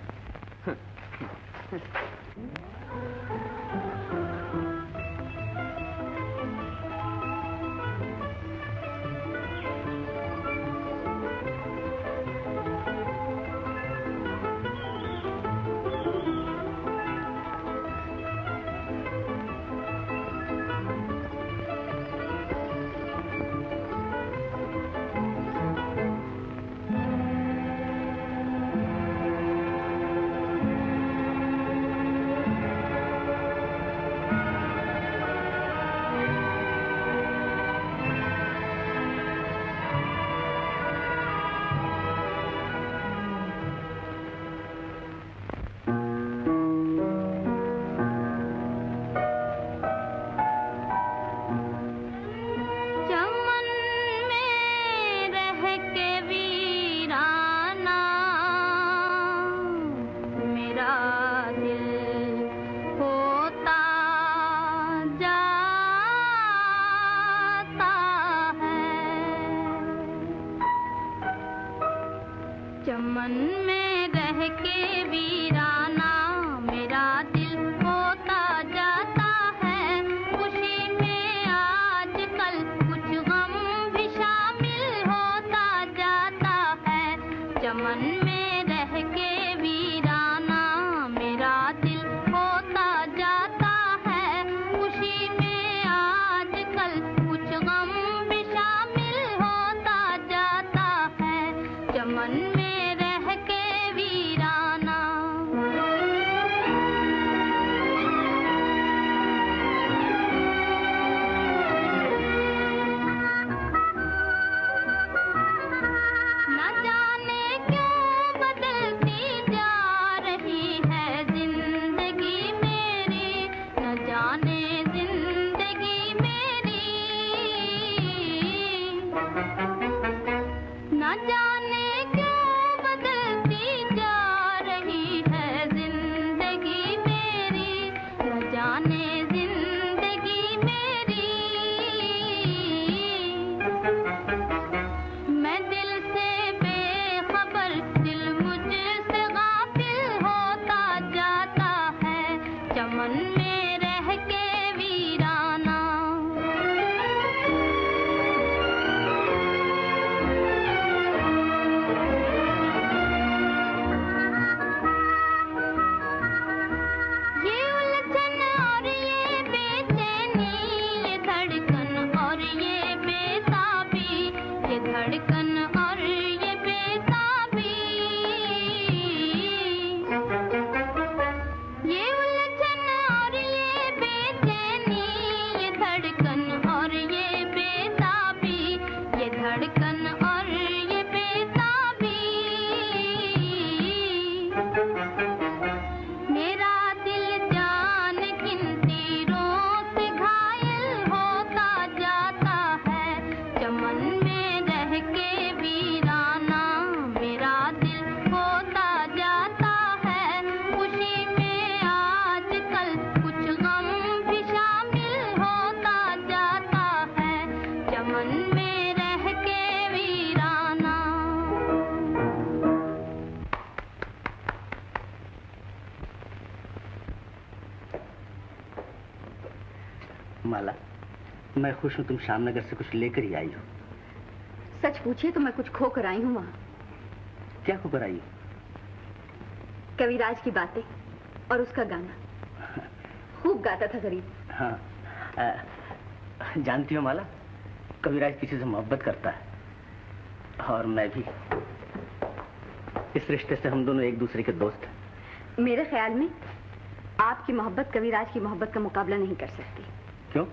चमन में रह के वीराना मेरा दिल होता जाता है। खुशी में आजकल कुछ गम भी शामिल होता जाता है। चमन में रह के वीराना मेरा दिल होता जाता है। खुशी में आजकल कुछ गम भी शामिल होता जाता है। चमन में माला, मैं खुश हूँ तुम श्यामनगर से कुछ लेकर ही आई हो। सच पूछिए तो मैं कुछ खो कर आई हूँ वहाँ। क्या खो कर आई हो? कविराज की बातें और उसका गाना। खूब गाता था गरीब। हाँ, जानती हो माला, कविराज किसी से मोहब्बत करता है और मैं भी। इस रिश्ते से हम दोनों एक दूसरे के दोस्त हैं। मेरे ख्याल में आपकी मोहब्बत कविराज की मोहब्बत का मुकाबला नहीं कर सकती। क्यों?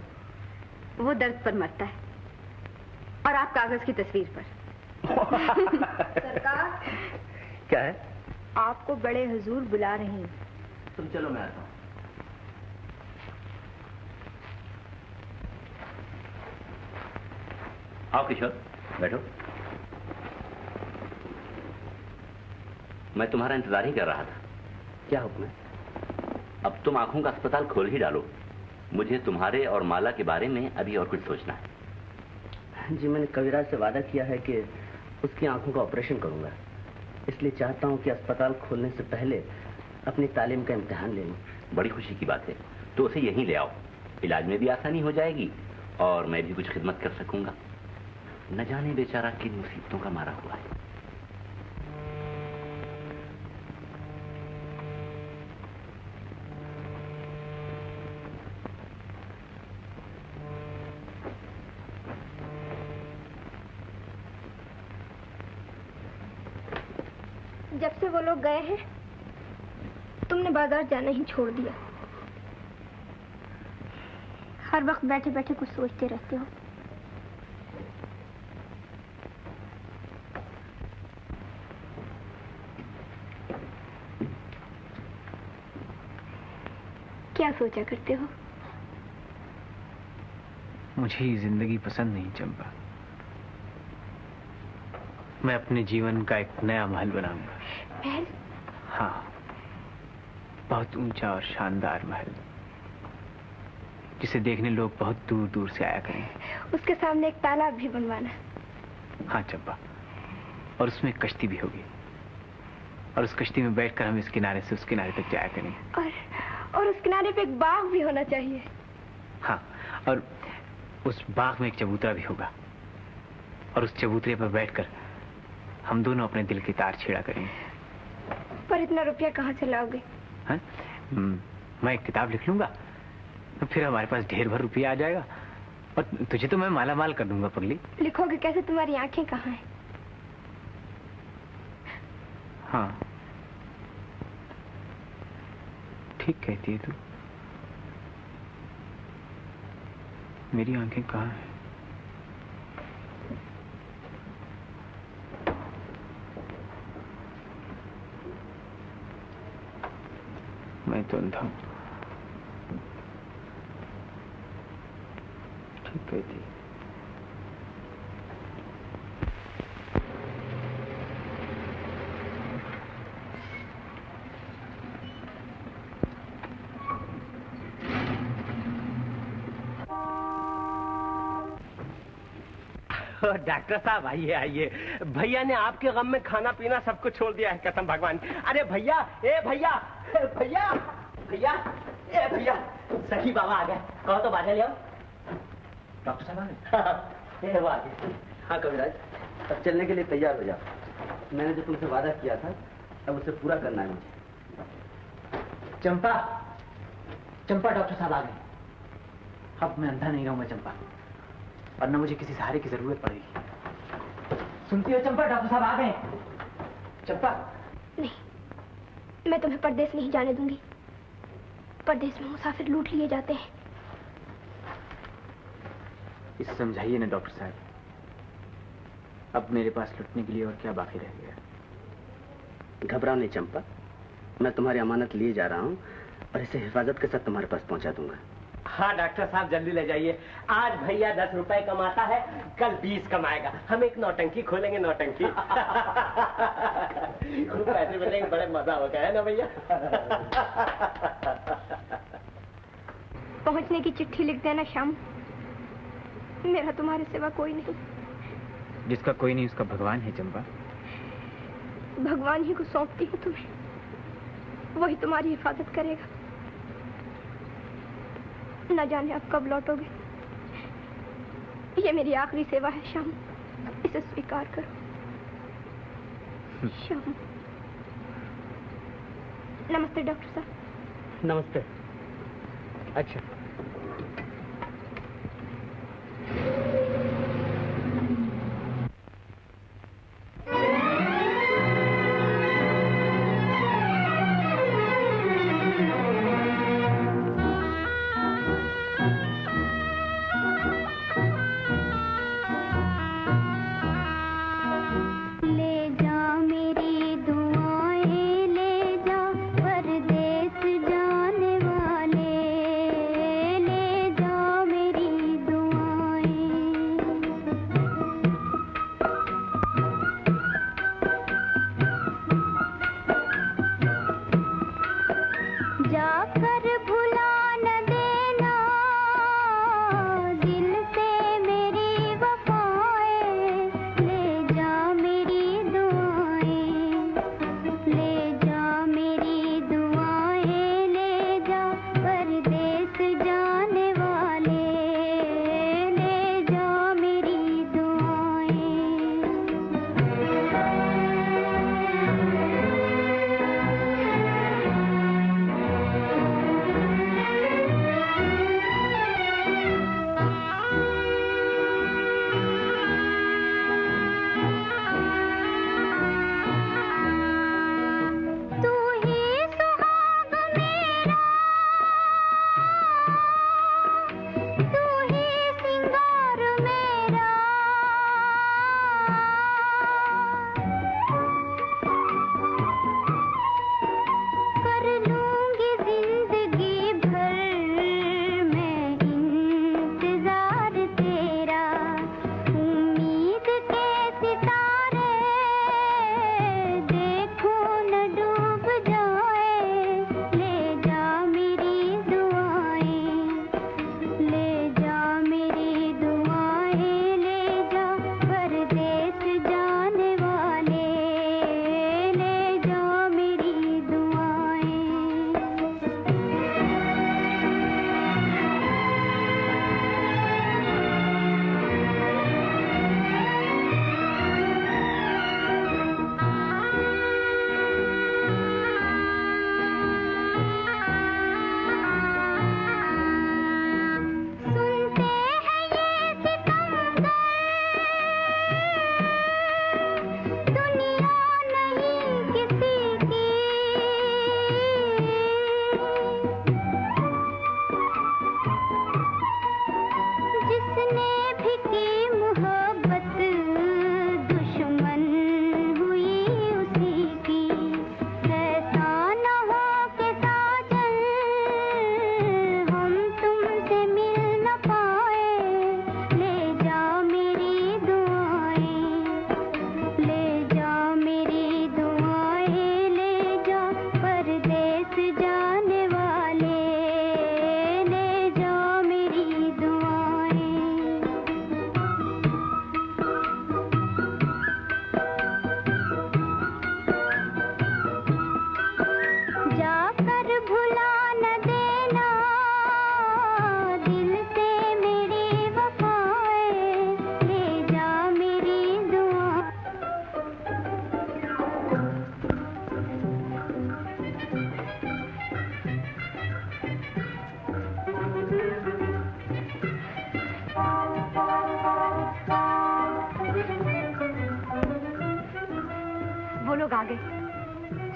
वो दर्द पर मरता है और आप कागज की तस्वीर पर। सरकार, क्या है? आपको बड़े हुजूर बुला रहे हैं। तुम चलो, मैं आता हूँ। आओ किशोर, बैठो। मैं तुम्हारा इंतजार ही कर रहा था। क्या हुक्म है? अब तुम आंखों का अस्पताल खोल ही डालो। मुझे तुम्हारे और माला के बारे में अभी और कुछ सोचना है। जी, मैंने कविराज से वादा किया है कि उसकी आंखों का ऑपरेशन करूंगा। इसलिए चाहता हूं कि अस्पताल खोलने से पहले अपनी तालीम का इम्तिहान ले लूं। बड़ी खुशी की बात है, तो उसे यहीं ले आओ। इलाज में भी आसानी हो जाएगी और मैं भी कुछ खिदमत कर सकूंगा। न जाने बेचारा किन मुसीबतों का मारा हुआ है। जब से वो लोग गए हैं तुमने बाजार जाना ही छोड़ दिया। हर वक्त बैठे बैठे कुछ सोचते रहते हो। क्या सोचा करते हो? मुझे ये जिंदगी पसंद नहीं चंपा। मैं अपने जीवन का एक नया महल बनाऊंगा। महल? हाँ, बहुत ऊंचा और शानदार महल, जिसे देखने लोग बहुत दूर दूर से आया करेंगे। उसके सामने एक तालाब भी बनवाना। हाँ चंपा, और उसमें एक कश्ती भी होगी, और उस कश्ती में बैठकर हम इस किनारे से उस किनारे तक जाया करेंगे। और उस किनारे पे एक बाग भी होना चाहिए। हाँ, और उस बाग में एक चबूतरा भी होगा, और उस चबूतरे पर बैठकर हम दोनों अपने दिल की तार छेड़ा करेंगे। पर इतना रुपया कहाँ से लाओगे? हाँ? मैं एक किताब लिख लूंगा, तो फिर हमारे पास ढेर भर रुपया आ जाएगा, और तुझे तो मैं माला माल कर दूंगा पगली। लिखोगे कैसे? तुम्हारी आंखें कहाँ हैं? हाँ, ठीक कहती है तू। मेरी आंखें कहाँ हैं? मैं तो अंधा हूं। ठीक कहती है। डॉक्टर साहब आइए आइए। भैया ने आपके गम में खाना पीना सब कुछ छोड़ दिया है, कसम भगवान। अरे भैया, ए भैया, भैया, भैया, ए भैया, सखी बाबा आ गए। कहो तो बाजा ले आओ। डॉक्टर साहब आ गए? हाँ कविराज, अब चलने के लिए तैयार हो जाओ। मैंने जो तुमसे वादा किया था अब उसे पूरा करना है मुझे। चंपा, चंपा, डॉक्टर साहब आ गए। अब मैं अंधा नहीं रहूंगा चंपा, और न मुझे किसी सहारे की जरूरत पड़ेगी। सुनती हो चंपा? डॉक्टर साहब आ गए। चंपा। नहीं, मैं तुम्हें परदेश नहीं जाने दूंगी। परदेश में मुसाफिर लूट लिए जाते हैं। इसे समझाइए ना डॉक्टर साहब। अब मेरे पास लुटने के लिए और क्या बाकी रह गया? घबराओ नहीं चंपा, मैं तुम्हारी अमानत लिए जा रहा हूँ और इसे हिफाजत के साथ तुम्हारे पास पहुंचा दूंगा। हाँ डॉक्टर साहब, जल्दी ले जाइए। आज भैया 10 रुपए कमाता है, कल 20 कमाएगा। हम एक नौटंकी खोलेंगे, नौटंकी। खूब पैसे मिलेंगे, बड़े मजा होगा, है ना भैया? पहुंचने की चिट्ठी लिख देना श्याम। मेरा तुम्हारे सिवा कोई नहीं। जिसका कोई नहीं उसका भगवान है चंपा। भगवान ही को सौंपती हूँ तुम्हें, वही तुम्हारी हिफाजत करेगा। न जाने आप कब लौटोगे। ये मेरी आखिरी सेवा है श्याम, इसे स्वीकार करो। श्याम। नमस्ते डॉक्टर साहब। नमस्ते। अच्छा, ले जा परदेस जाने वाले।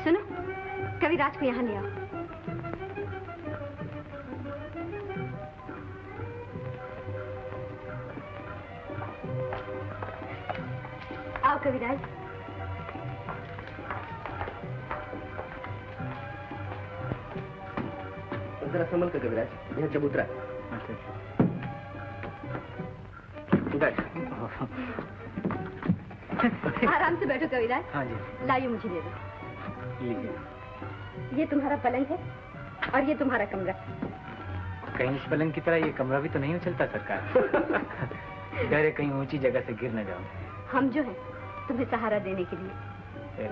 सुनो, कविराज को यहाँ ले आओ। आओ कविराज। जरा संभल कर कविराज, यहाँ चबूतरा है। बैठ। आराम से बैठो कविराज। हाँ जी। लाइए मुझे दे दो। लीजिए। ये तुम्हारा पलंग है और ये तुम्हारा कमरा। कहीं इस पलंग की तरह ये कमरा भी तो नहीं उछलता सरकार। डरे कहीं ऊंची जगह से गिर न जाओ। हम जो हैं तुम्हें सहारा देने के लिए।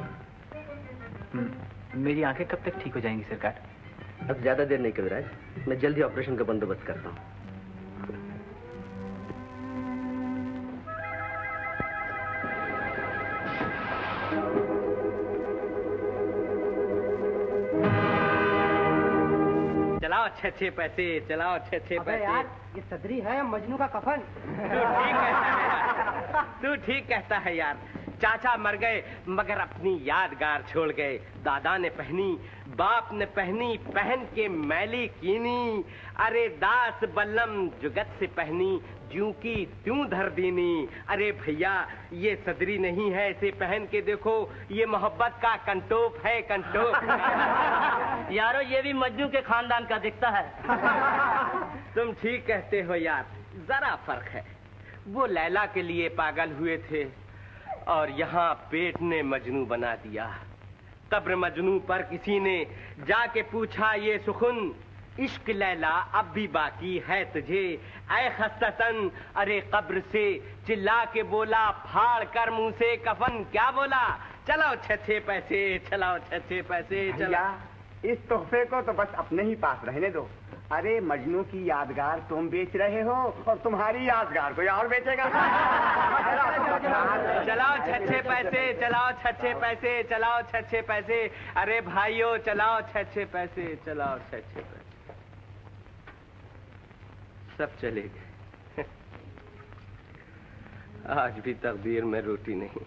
मेरी आंखें कब तक ठीक हो जाएंगी सरकार? अब ज्यादा देर नहीं कविराज, मैं जल्दी ऑपरेशन का बंदोबस्त करता हूँ। चलाओ अच्छे पैसे, चलाओ अच्छे पैसे। यार ये सदरी है मजनू का कफन। तू ठीक कहता है यार। चाचा मर गए मगर अपनी यादगार छोड़ गए। दादा ने पहनी, बाप ने पहनी, पहन के मैली कीनी। अरे दास बल्लम जुगत से पहनी, ज्यों की त्यों धर दीनी। अरे भैया ये सदरी नहीं है, इसे पहन के देखो, ये मोहब्बत का कंटोप है, कंटोप। यारो ये भी मजनू के खानदान का दिखता है। तुम ठीक कहते हो यार, जरा फर्क है। वो लैला के लिए पागल हुए थे और यहाँ पेट ने मजनू बना दिया। कब्र मजनू पर किसी ने जाके पूछा ये सुखुन, इश्क लैला अब भी बाकी है तुझे ऐ खस्ततन। अरे कब्र से चिल्ला के बोला, फाड़ कर मुंह से कफन क्या बोला। चलाओ छे पैसे, चलाओ छे पैसे, चला। इस तोहफे को तो बस अपने ही पास रहने दो। अरे मजनू की यादगार तुम बेच रहे हो और तुम्हारी यादगार कोई और बेचेगा। चलाओ छे पैसे, चलाओ छे पैसे, चलाओ छे पैसे। अरे भाइयों चलाओ छे पैसे, चलाओ छे पैसे। सब चले गए। आज भी तकदीर में रोटी नहीं।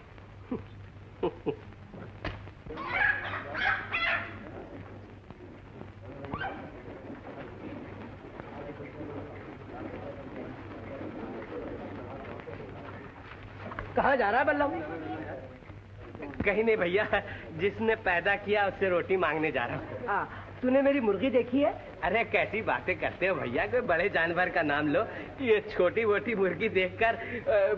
कहाँ जा रहा है बल्लम? कहीं नहीं भैया, जिसने पैदा किया उससे रोटी मांगने जा रहा हूँ। तूने मेरी मुर्गी देखी है? अरे कैसी बातें करते हो भैया, कोई बड़े जानवर का नाम लो। ये छोटी मोटी मुर्गी देखकर,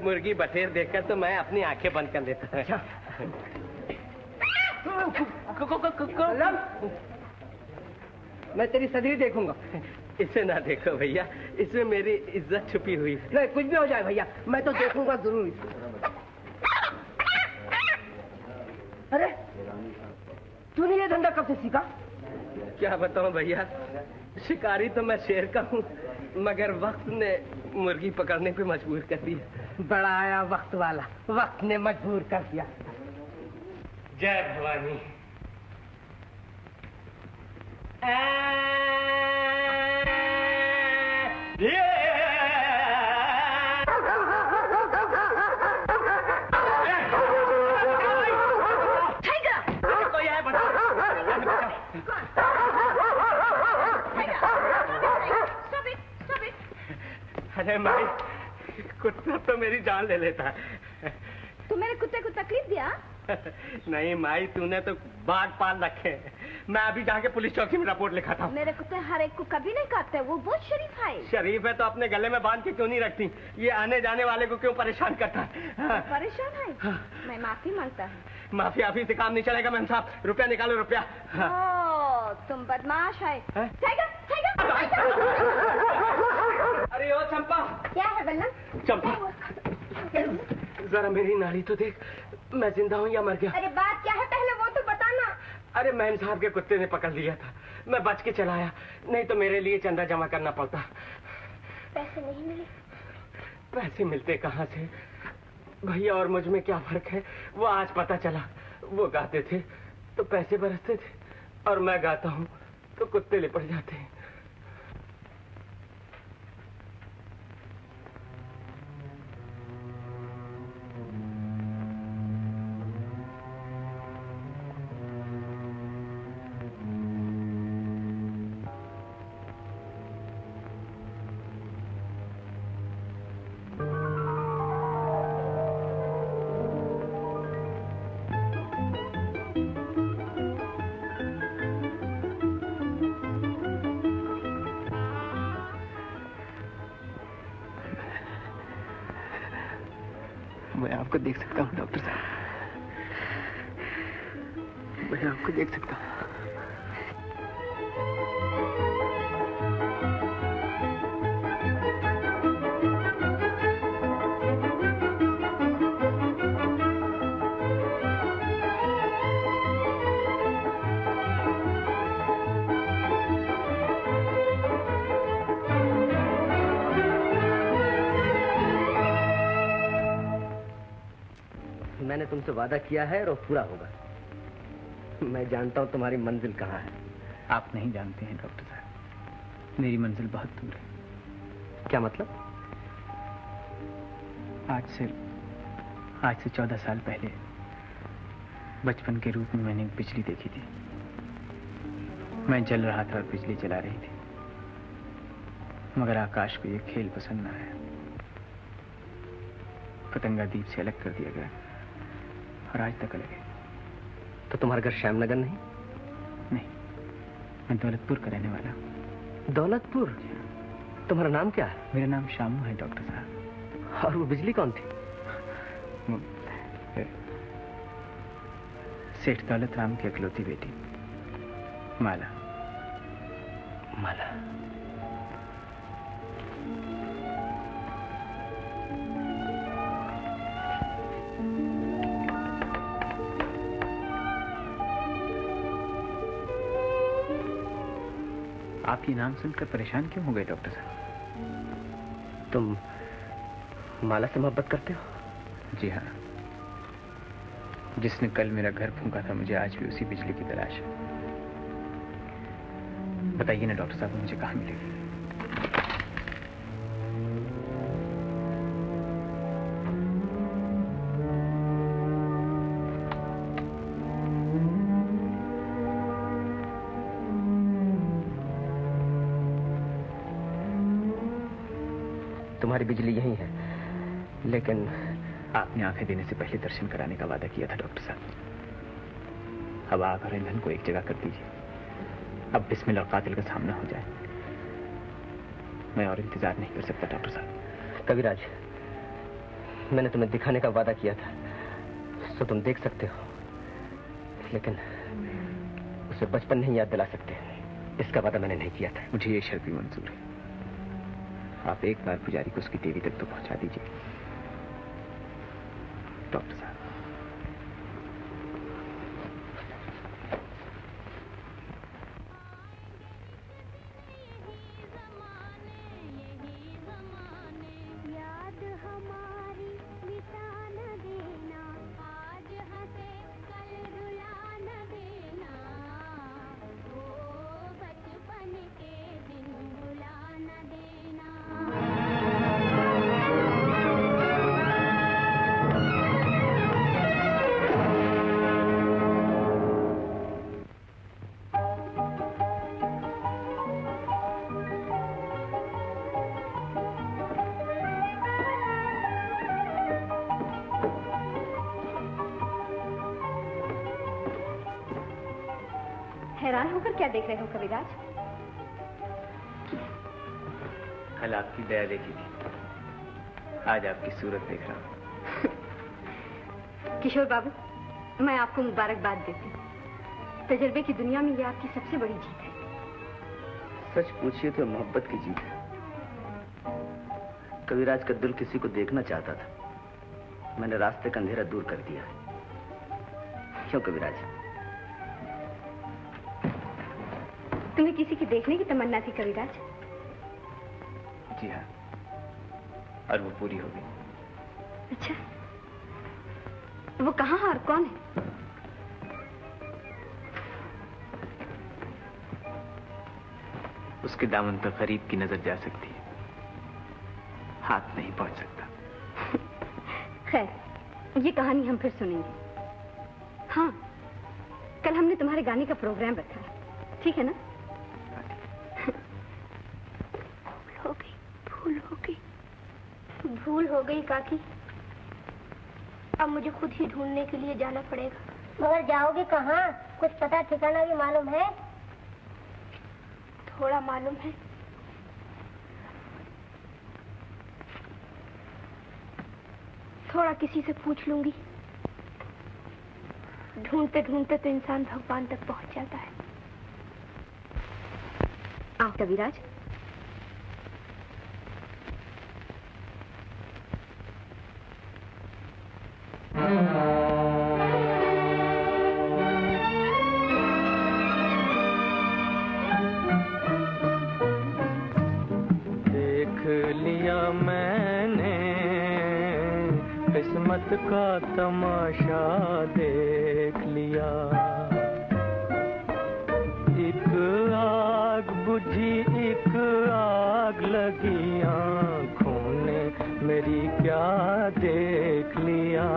मुर्गी बटेर देखकर तो मैं अपनी आंखें बंद कर लेता हूँ। मैं तेरी सदरी देखूंगा। इसे ना देखो भैया, इसमें मेरी इज्जत छुपी हुई है। नहीं कुछ भी हो जाए भैया, मैं तो देखूंगा जरूर। अरे तूने ये धंधा कब से सीखा? क्या बताऊं भैया, शिकारी तो मैं शेर का हूँ मगर वक्त ने मुर्गी पकड़ने पे मजबूर कर दिया। बड़ा आया वक्त वाला, वक्त ने मजबूर कर दिया। जय भवानी। अरे माई, कुत्ता तो मेरी जान ले लेता है। तू मेरे कुत्ते को तकलीफ दिया? नहीं माई, तूने तो बाघ पाल रखे। मैं अभी जाके पुलिस चौकी में रिपोर्ट लिखाता हूँ। मेरे कुत्ते हर एक को कभी नहीं काटते, वो बहुत शरीफ है। शरीफ है तो अपने गले में बांध के क्यों नहीं रखती? ये आने जाने वाले को क्यों परेशान करता है? परेशान है? मैं माफी मांगता हूँ। माफी आफी से काम नहीं चलेगा मैम साहब, रुपया निकालो रुपया। ओ, तुम बदमाश है। अरे ओ चंपा। क्या है बल्लम? चंपा जरा मेरी नाड़ी तो देख, मैं जिंदा हूँ या मर गया? अरे बात क्या है पहले वो तो बताना। अरे मैम साहब के कुत्ते ने पकड़ लिया था, मैं बच के चला आया, नहीं तो मेरे लिए चंदा जमा करना पड़ता। पैसे नहीं मिले? पैसे मिलते कहाँ से भैया, और मुझ में क्या फर्क है? वो आज पता चला। वो गाते थे तो पैसे बरसते थे और मैं गाता हूँ तो कुत्ते लिपट जाते हैं। आपको देख सकता हूँ डॉक्टर साहब, मैं आपको देख सकता हूँ। मैंने तुमसे वादा किया है और पूरा होगा। मैं जानता हूं तुम्हारी मंजिल कहाँ है। आप नहीं जानते हैं डॉक्टर साहब, मेरी मंजिल बहुत दूर है। क्या मतलब? आज से 14 साल पहले बचपन के रूप में मैंने बिजली देखी थी। मैं जल रहा था और बिजली जला रही थी, मगर आकाश को ये खेल पसंद न आया। पतंगा दीप से अलग कर दिया गया और आज तक अलग है। तो तुम्हारा घर श्यामनगर नहीं? नहीं, मैं दौलतपुर का रहने वाला हूँ। दौलतपुर? तुम्हारा नाम क्या है? मेरा नाम शामू है डॉक्टर साहब। और वो बिजली कौन थी? सेठ दौलत राम की इकलौती बेटी माला। माला? आप ये नाम सुनकर परेशान क्यों हो गए डॉक्टर साहब? तुम माला से मोहब्बत करते हो? जी हाँ। जिसने कल मेरा घर फूंका था, मुझे आज भी उसी बिजली की तलाश है। बताइए ना डॉक्टर साहब, मुझे कहाँ मिलेगी? तुम्हारी बिजली यही है, लेकिन आपने आंखें देने से पहले दर्शन कराने का वादा किया था डॉक्टर साहब। अब आग और ईंधन को एक जगह कर दीजिए। अब बिस्मिल्लाह और कातिल का सामना हो जाए। मैं और इंतजार नहीं कर सकता डॉक्टर साहब। कविराज, मैंने तुम्हें दिखाने का वादा किया था, तो तुम देख सकते हो, लेकिन उसे बचपन नहीं याद दिला सकते। इसका वादा मैंने नहीं किया था। मुझे ये शर्त भी मंजूर है। आप एक बार पुजारी को उसकी देवी तक तो पहुंचा दीजिए डॉक्टर साहब। हैरान होकर क्या देख रहे हो कविराज? कल आपकी दया देखी थी, आज आपकी सूरत देख रहा हूं। किशोर बाबू, मैं आपको मुबारकबाद देती हूँ। तजर्बे की दुनिया में ये आपकी सबसे बड़ी जीत है। सच पूछिए तो मोहब्बत की जीत है। कविराज का दिल किसी को देखना चाहता था, मैंने रास्ते का अंधेरा दूर कर दिया। क्यों कविराज? तुम्हें किसी की देखने की तमन्ना थी कविराज? जी हाँ, और वो पूरी हो गई। अच्छा, वो कहाँ है और कौन है? उसके दामन पर गरीब की नजर जा सकती है, हाथ नहीं पहुंच सकता। खैर, ये कहानी हम फिर सुनेंगे। हाँ, कल हमने तुम्हारे गाने का प्रोग्राम रखा है, ठीक है ना? भूल हो गई काकी। अब मुझे खुद ही ढूंढने के लिए जाना पड़ेगा। मगर जाओगे कहाँ? कुछ पता ठिकाना भी मालूम है? थोड़ा मालूम है। थोड़ा किसी से पूछ लूंगी। ढूंढते ढूंढते तो इंसान भगवान तक पहुंच जाता है। आओ कविराज। देख लिया मैंने किस्मत का तमाशा, देख लिया। एक आग बुझी, एक आग लगी आँखों ने मेरी, क्या देख लिया,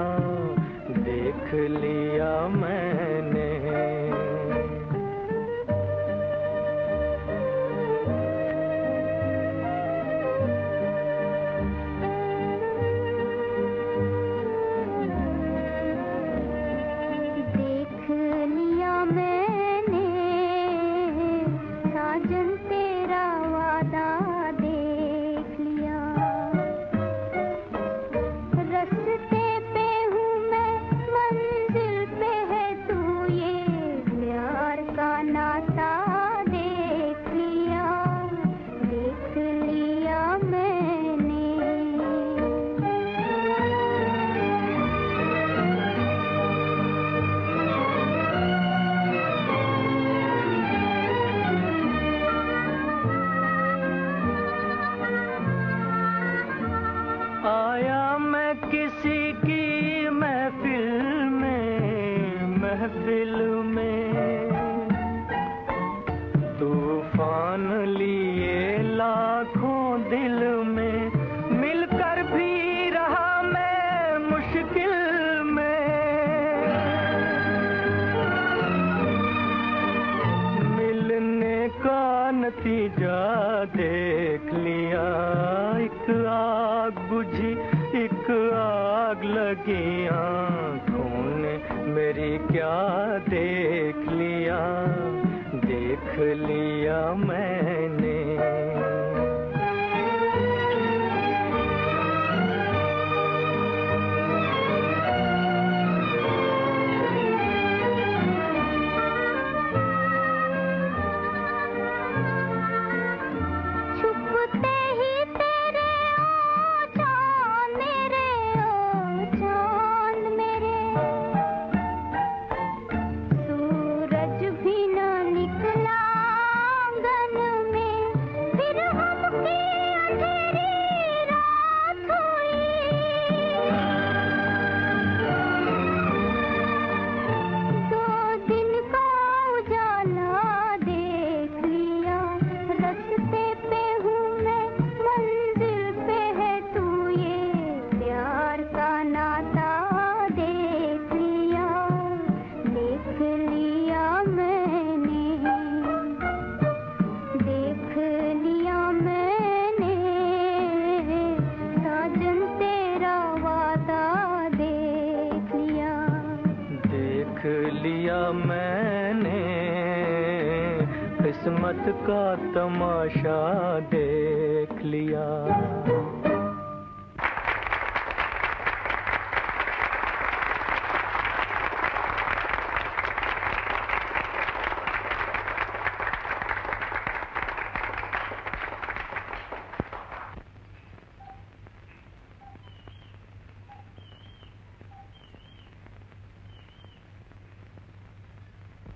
देख लिया मैंने। नतीजा देख लिया, एक आग बुझी, एक आग लगी आँखों ने मेरी, क्या देख लिया, देख लिया मैंने। किस्मत का तमाशा देख लिया।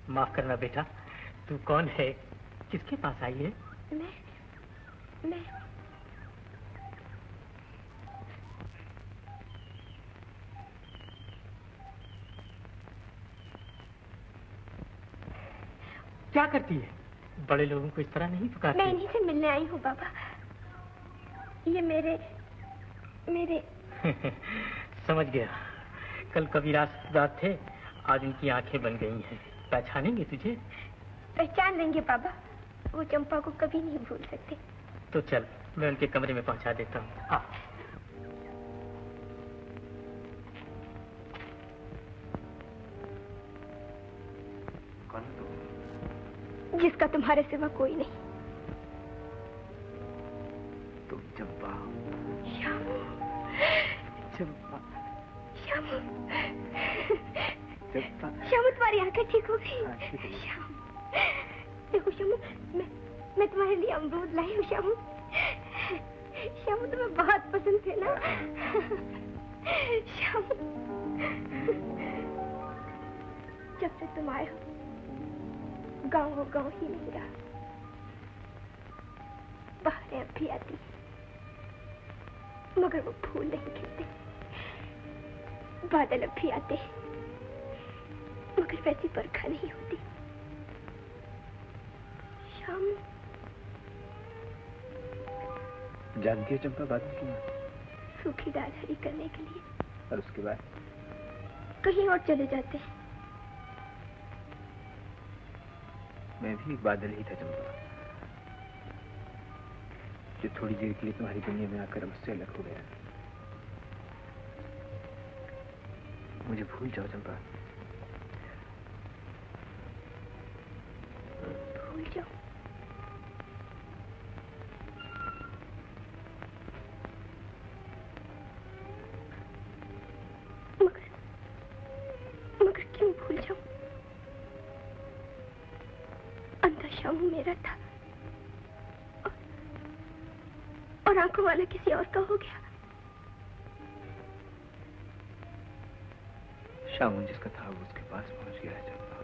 माफ करना बेटा, तू कौन है, किसके पास आई है? मैं क्या करती है? बड़े लोगों को इस तरह नहीं पुकारती। मैं इन्हीं से मिलने आई हूँ बाबा। ये मेरे समझ गया। कल कबीराज रात थे, आज उनकी आंखें बन गई हैं। पहचानेंगे तुझे? पहचान लेंगे बाबा, वो चंपा को कभी नहीं भूल सकते। तो चल, मैं उनके कमरे में पहुंचा देता हूँ। हाँ। कौन तुम? जिसका तुम्हारे सिवा कोई नहीं। तुम चंपा? चंपा, श्यामू तुम्हारी आंखें ठीक हो गई। श्याम देखो श्यामू, मैं तुम्हारे लिए अमरूद लाई हूँ श्यामू। श्यामू तुम्हें बहुत पसंद थे ना श्यामू। जब से तुम आए हो गाँव ही नहीं रहा। बाहर अब भी आती मगर वो फूल नहीं खिलते। बादल अब भी आते मगर वैसी बरखा नहीं होती। शाम जानती है चंपा बादल क्यों? सूखी डाल हरी करने के लिए। और उसके बाद कहीं और चले जाते हैं। मैं भी एक बादल ही था चंपा, जो थोड़ी देर के लिए तुम्हारी दुनिया में आकर मुझसे अलग हो गया। मुझे भूल जाओ चंपा, भूल जाओ। मगर क्यों भूल जाऊं? अंधा शामू मेरा था और आंखों वाला किसी और का हो गया। शामू जिसका था वो उसके पास पहुंच गया है चंपा।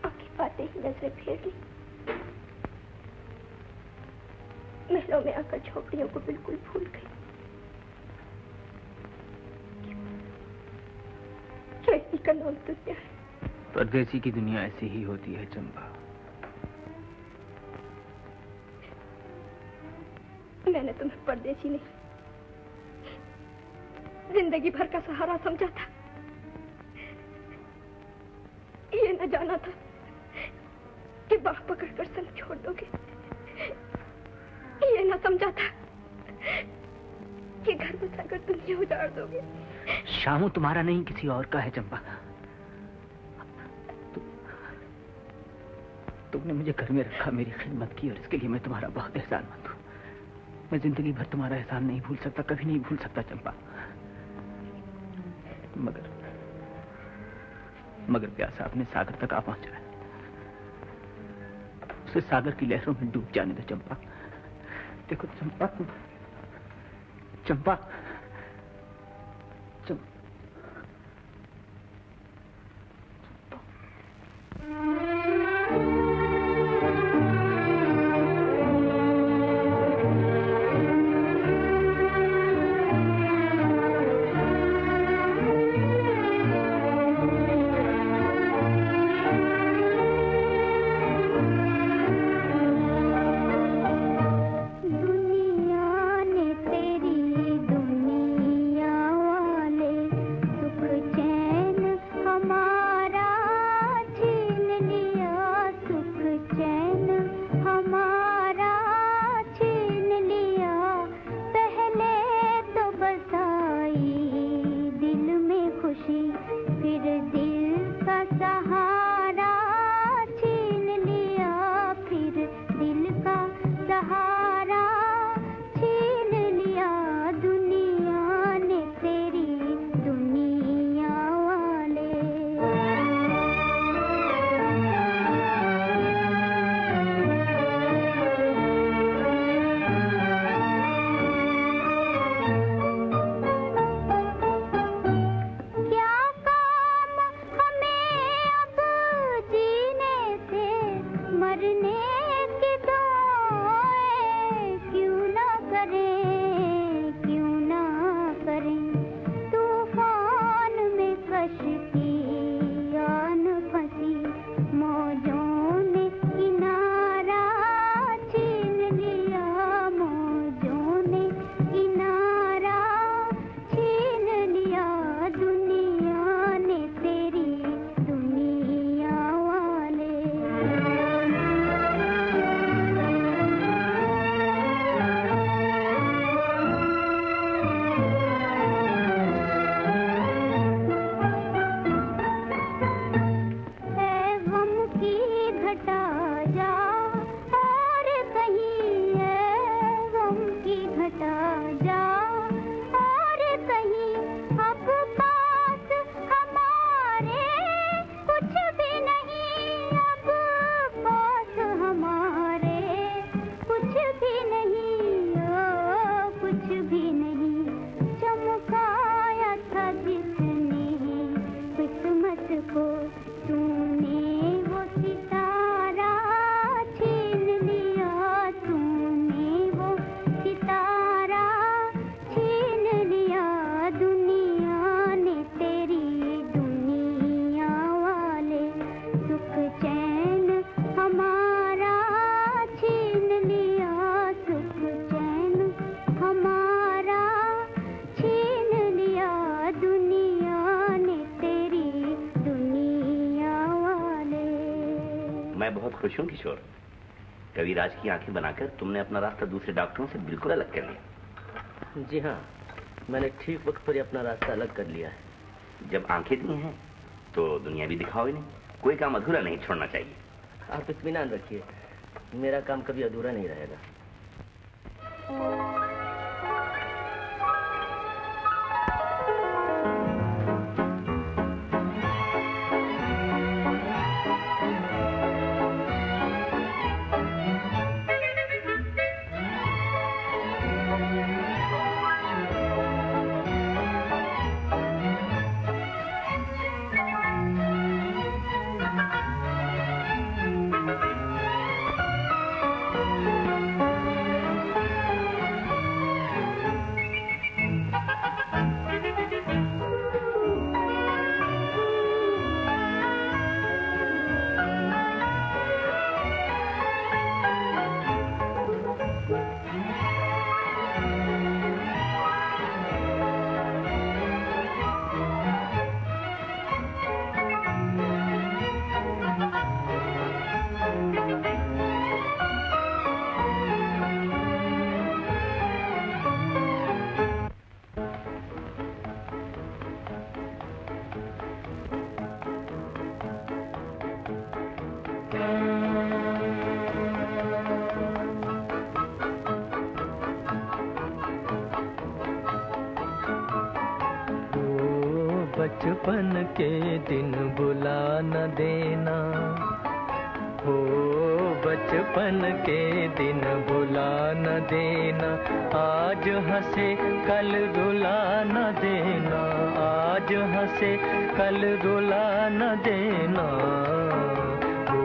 आंखें पाते ही नजरें फेर ली। महलों में आकर झोपड़ियों को बिल्कुल भूल गई। कैसी का नाम दुनिया है। परदेसी की दुनिया ऐसी ही होती है चंपा। मैंने तुम्हें परदेसी नहीं, जिंदगी भर का सहारा समझा था। ये न जाना था कि बाह पकड़कर संग छोड़ दोगे। ये न समझा था कि घर बसाकर दुनिया उजाड़ दोगे। शामू तुम्हारा नहीं किसी और का है चंपा। तुमने मुझे घर में रखा, मेरी खिदमत की और इसके लिए मैं तुम्हारा बहुत एहसानमंद हूँ। मैं जिंदगी भर तुम्हारा एहसान नहीं भूल सकता, कभी नहीं भूल सकता चंपा। मगर प्यासा अपने सागर तक आ पहुंचा है। उसे सागर की लहरों में डूब जाने दो चंपा। देखो चंपा, चंपा, दुनिया ने तेरी दुनिया वाले खुश हूं किशोर। कविराज की आंखें बनाकर तुमने अपना रास्ता दूसरे डॉक्टरों से बिल्कुल अलग कर लिया। जी हाँ, मैंने ठीक वक्त पर ही अपना रास्ता अलग कर लिया है। जब आंखें दी हैं तो दुनिया भी दिखाओ इन्हें। कोई काम अधूरा नहीं छोड़ना चाहिए। आप इत्मीनान रखिए, मेरा काम कभी अधूरा नहीं रहेगा। बचपन के दिन भुला न देना हो, बचपन के दिन भुला न देना। आज हंसे कल रुला न देना, आज हंसे कल रुला न देना हो,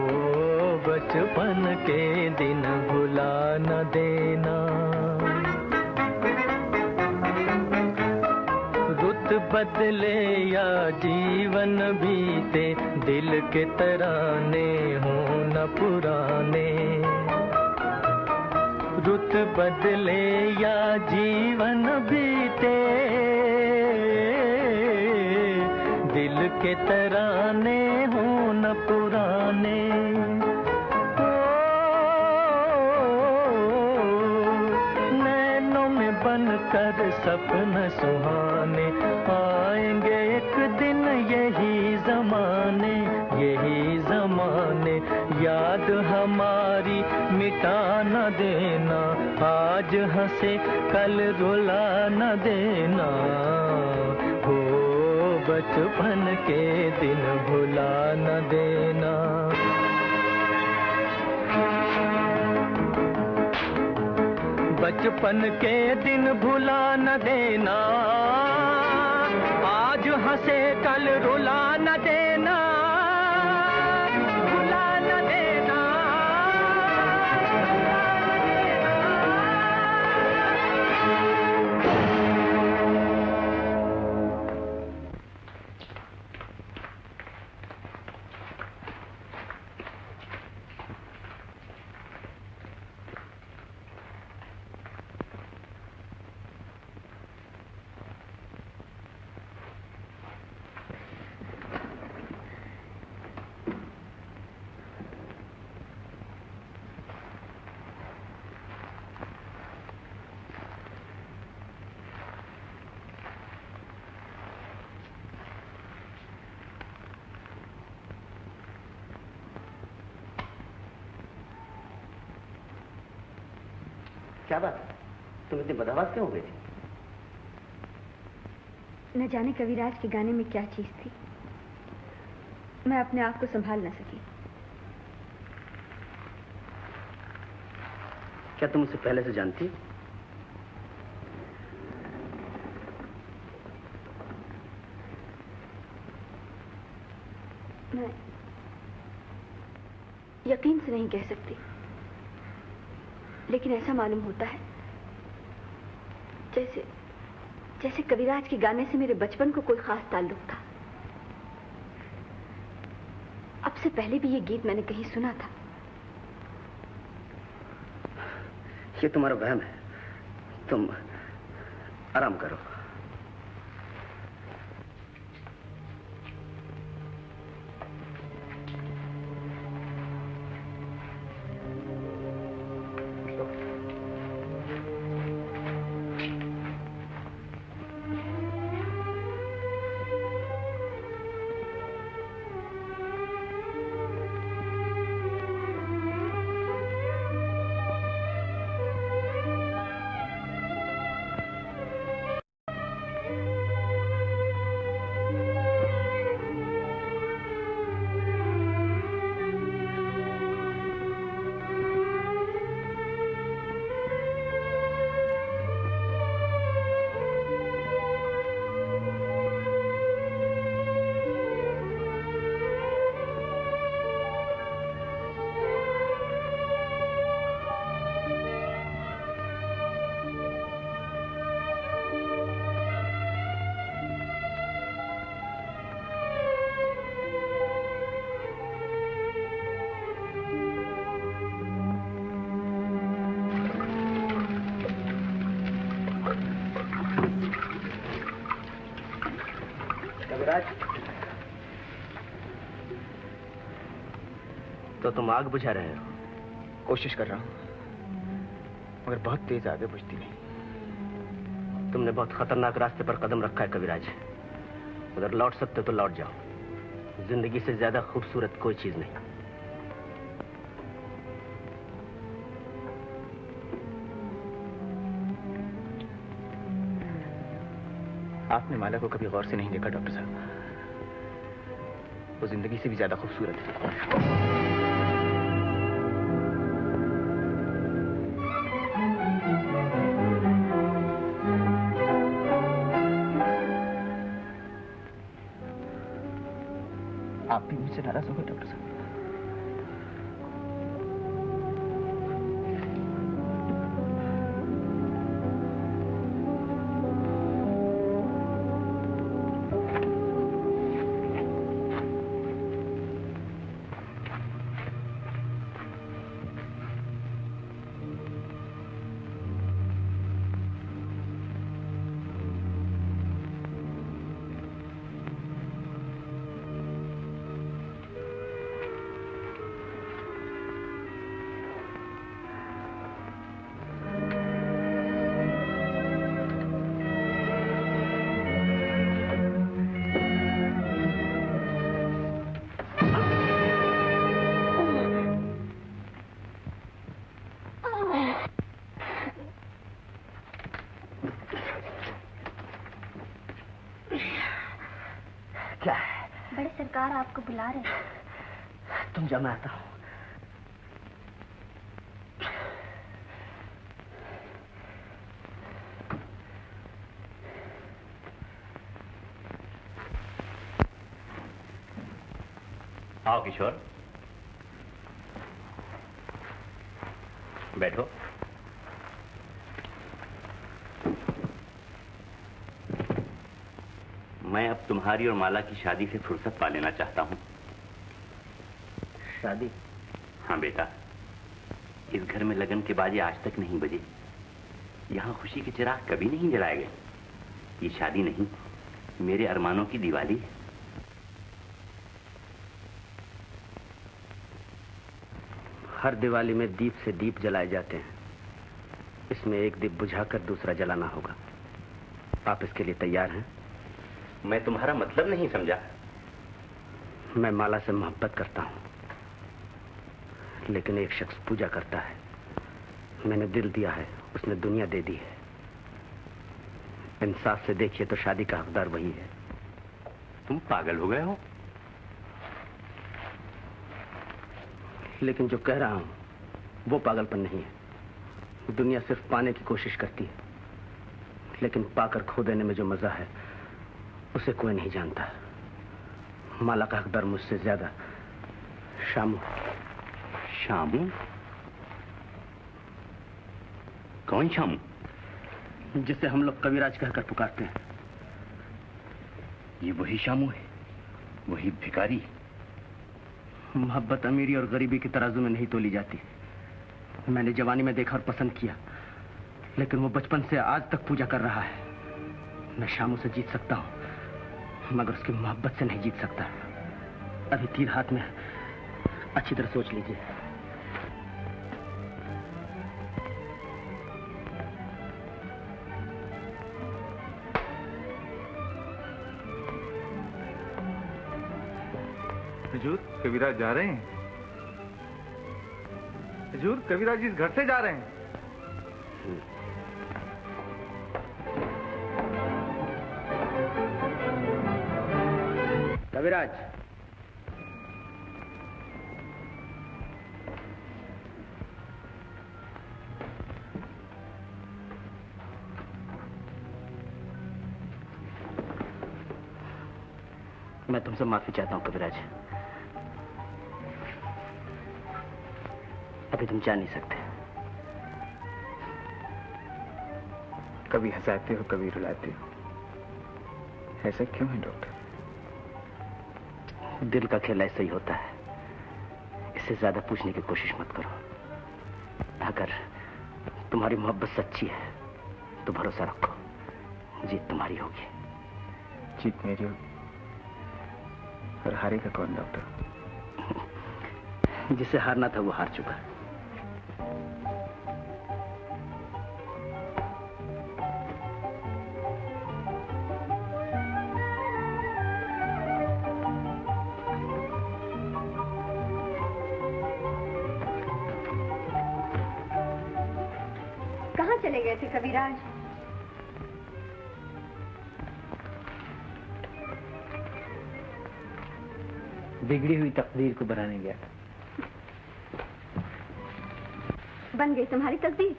बचपन के दिन भुला न देना। रुत बदले या जीवन बीते, दिल के तराने हो न पुराने। रुत बदले या जीवन बीते, दिल के तराने हो न पुराने। नैनों में बनकर सपन सुहाने, आएंगे एक दिन यही जमाने, यही जमाने। याद हमारी मिटा न देना, आज हंसे कल रुला न देना हो, बचपन के दिन भुला न देना। बचपन के दिन भुला न देना, आज हंसे कल रुला न देना, भुला न देना। क्या बात, तुम इतनी बदहवास क्यों हो गई थी? न जाने कविराज के गाने में क्या चीज थी, मैं अपने आप को संभाल न सकी। क्या तुम उसे पहले से जानती? मैं यकीन से नहीं कह सकती, लेकिन ऐसा मालूम होता है जैसे जैसे कविराज के गाने से मेरे बचपन को कोई खास ताल्लुक था। अब से पहले भी ये गीत मैंने कहीं सुना था। ये तुम्हारा वहम है, तुम आराम करो। कविराज, तो तुम आग बुझा रहे हो? कोशिश कर रहा हूं, मगर बहुत तेज आगे बुझती नहीं। तुमने बहुत खतरनाक रास्ते पर कदम रखा है कविराज। अगर लौट सकते तो लौट जाओ। जिंदगी से ज्यादा खूबसूरत कोई चीज नहीं। आपने माला को कभी गौर से नहीं देखा डॉक्टर साहब। वो जिंदगी से भी ज्यादा खूबसूरत है। आप भी मुझसे नाराज हो गए डॉक्टर साहब? बड़े सरकार आपको बुला रहे हैं। तुम जा, मैं आता हूं। आओ किशोर, बैठो। मैं अब तुम्हारी और माला की शादी से फुर्सत पा लेना चाहता हूं। शादी? हाँ बेटा, इस घर में लगन के बाजे आज तक नहीं बजे। यहां खुशी के चिराग कभी नहीं जलाए गए। ये शादी नहीं, मेरे अरमानों की दिवाली है। हर दिवाली में दीप से दीप जलाए जाते हैं। इसमें एक दीप बुझाकर दूसरा जलाना होगा। आप इसके लिए तैयार हैं? मैं तुम्हारा मतलब नहीं समझा। मैं माला से मोहब्बत करता हूं, लेकिन एक शख्स पूजा करता है। मैंने दिल दिया है, उसने दुनिया दे दी है। इंसाफ से देखिए तो शादी का हकदार वही है। तुम पागल हो गए हो? लेकिन जो कह रहा हूं वो पागलपन नहीं है। दुनिया सिर्फ पाने की कोशिश करती है, लेकिन पाकर खो देने में जो मजा है उसे कोई नहीं जानता। माला का हकदार मुझसे ज्यादा शामू। शामू? कौन शामू? जिसे हम लोग कविराज कहकर पुकारते हैं। ये वही शामू है, वही भिखारी। मोहब्बत अमीरी और गरीबी की तराजू में नहीं तोली जाती। मैंने जवानी में देखा और पसंद किया, लेकिन वो बचपन से आज तक पूजा कर रहा है। मैं शामू से जीत सकता हूं, मगर उसकी मोहब्बत से नहीं जीत सकता। अभी तीर हाथ में, अच्छी तरह सोच लीजिए। हुजूर, कविराज जा रहे हैं। हुजूर, कविराज इस घर से जा रहे हैं। कविराज, मैं तुमसे माफी चाहता हूं कविराज। अभी तुम जा नहीं सकते। कभी हंसाते हो, कभी रुलाते हो। ऐसा क्यों है डॉक्टर? दिल का खेल ऐसा ही होता है। इससे ज्यादा पूछने की कोशिश मत करो। अगर तुम्हारी मोहब्बत सच्ची है तो भरोसा रखो, जीत तुम्हारी होगी। जीत मेरी होगी? और हारेगा कौन डॉक्टर? जिसे हारना था वो हार चुका है। कहाँ चले गए थे कविराज? बिगड़ी हुई तकदीर को बनाने गया। बन गई तुम्हारी तकदीर?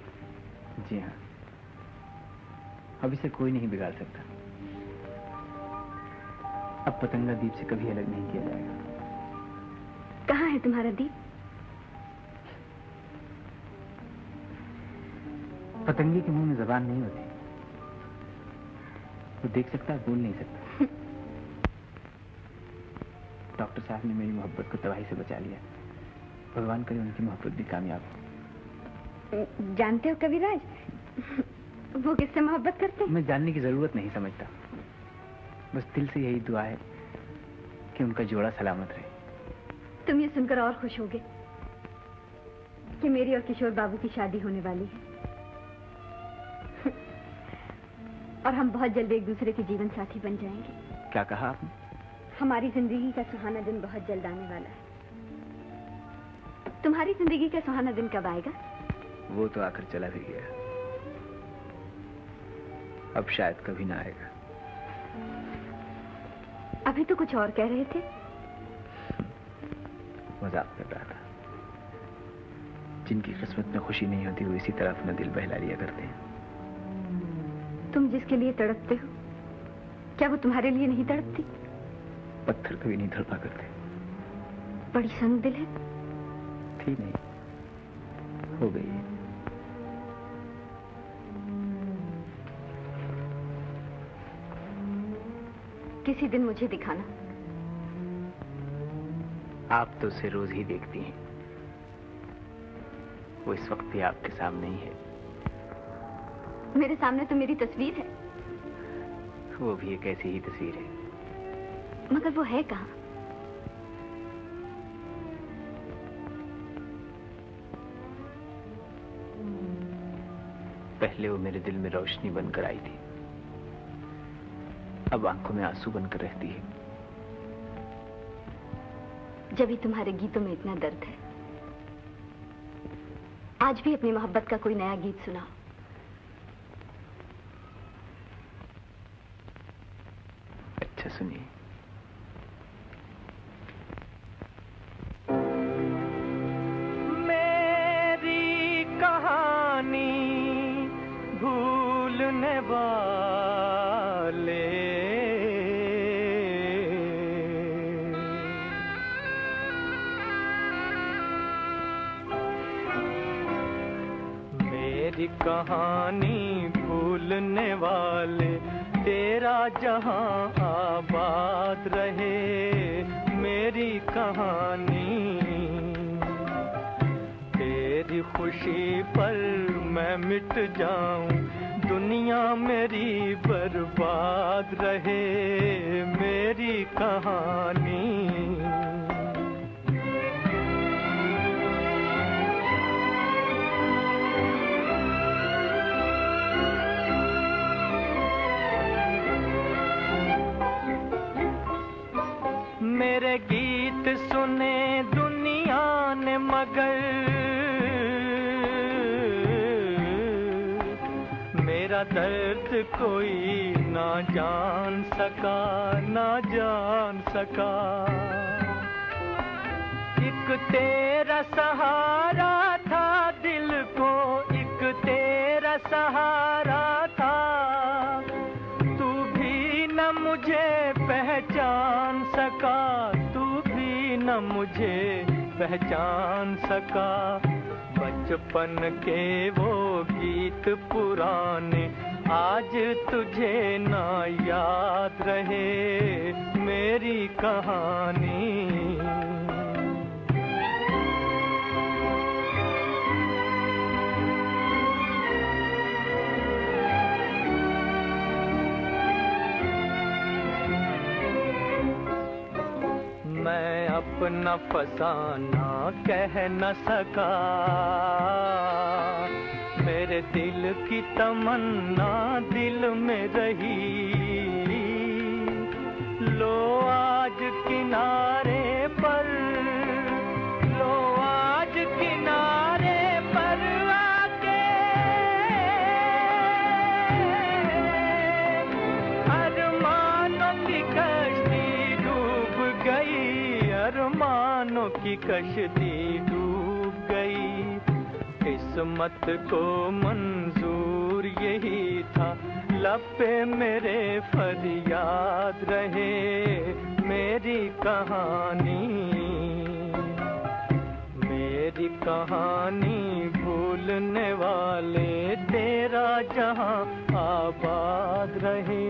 जी हाँ, अब इसे कोई नहीं बिगाड़ सकता। अब पतंगा दीप से कभी अलग नहीं किया जाएगा। कहाँ है तुम्हारा दीप? पतंगे के मुंह में जबान नहीं होती, वो देख सकता है, बोल नहीं सकता। डॉक्टर साहब ने मेरी मोहब्बत को तबाही से बचा लिया। भगवान करे उनकी मोहब्बत भी कामयाब हो। जानते हो कविराज, वो किससे मोहब्बत करते हैं? मैं जानने की जरूरत नहीं समझता, बस दिल से यही दुआ है कि उनका जोड़ा सलामत रहे। तुम ये सुनकर और खुश होगे कि मेरी और किशोर बाबू की शादी होने वाली है और हम बहुत जल्द एक दूसरे के जीवन साथी बन जाएंगे। क्या कहा आपने? हमारी जिंदगी का सुहाना दिन बहुत जल्द आने वाला है। तुम्हारी जिंदगी का सुहाना दिन कब आएगा? वो तो आकर चला भी गया, अब शायद कभी ना आएगा। अभी तो कुछ और कह रहे थे। मजाक कर रहा था। जिनकी किस्मत में खुशी नहीं होती वो इसी तरह अपना दिल बहला लिया करते हैं। तुम जिसके लिए तड़पते हो, क्या वो तुम्हारे लिए नहीं तड़पती? पत्थर कभी नहीं तड़पा करते। बड़ी संग दिल है। थी नहीं, हो गई है। किसी दिन मुझे दिखाना। आप तो उसे रोज ही देखती हैं, वो इस वक्त भी आपके सामने ही है। मेरे सामने तो मेरी तस्वीर है। वो भी एक ऐसी ही तस्वीर है। मगर वो है कहाँ? पहले वो मेरे दिल में रोशनी बनकर आई थी, अब आंखों में आंसू बनकर रहती है। जब भी तुम्हारे गीतों में इतना दर्द है, आज भी अपनी मोहब्बत का कोई नया गीत सुनाओ। अच्छा सुनिए। मेरी कहानी भूलने वाले मेरी कहानी भूलने वाले, तेरा जहां आबाद रहे। मेरी कहानी तेरी खुशी पर मैं मिट जाऊं, दुनिया मेरी बर्बाद रहे। मेरी कहानी मेरे गीत सुने दुनिया ने मगर मेरा दर्द कोई ना जान सका, ना जान सका। एक तेरा सहारा था दिल को, एक तेरा सहारा था। तू भी न मुझे पहचान सका, तू भी न मुझे पहचान सका। बचपन के वो गीत पुराने आज तुझे ना याद रहे। मेरी कहानी अपना फसाना कह न सका। मेरे दिल की तमन्ना दिल में रही, लो आज किनारे पर, लो आज किनारे पर आके अरमानों की कश्ती डूब गई, अरमानों की कश्ती डूब गई। किस्मत को मंजूर यही था, लब पे मेरे फरियाद रहे मेरी कहानी, मेरी कहानी भूलने वाले तेरा जहां आबाद रहे।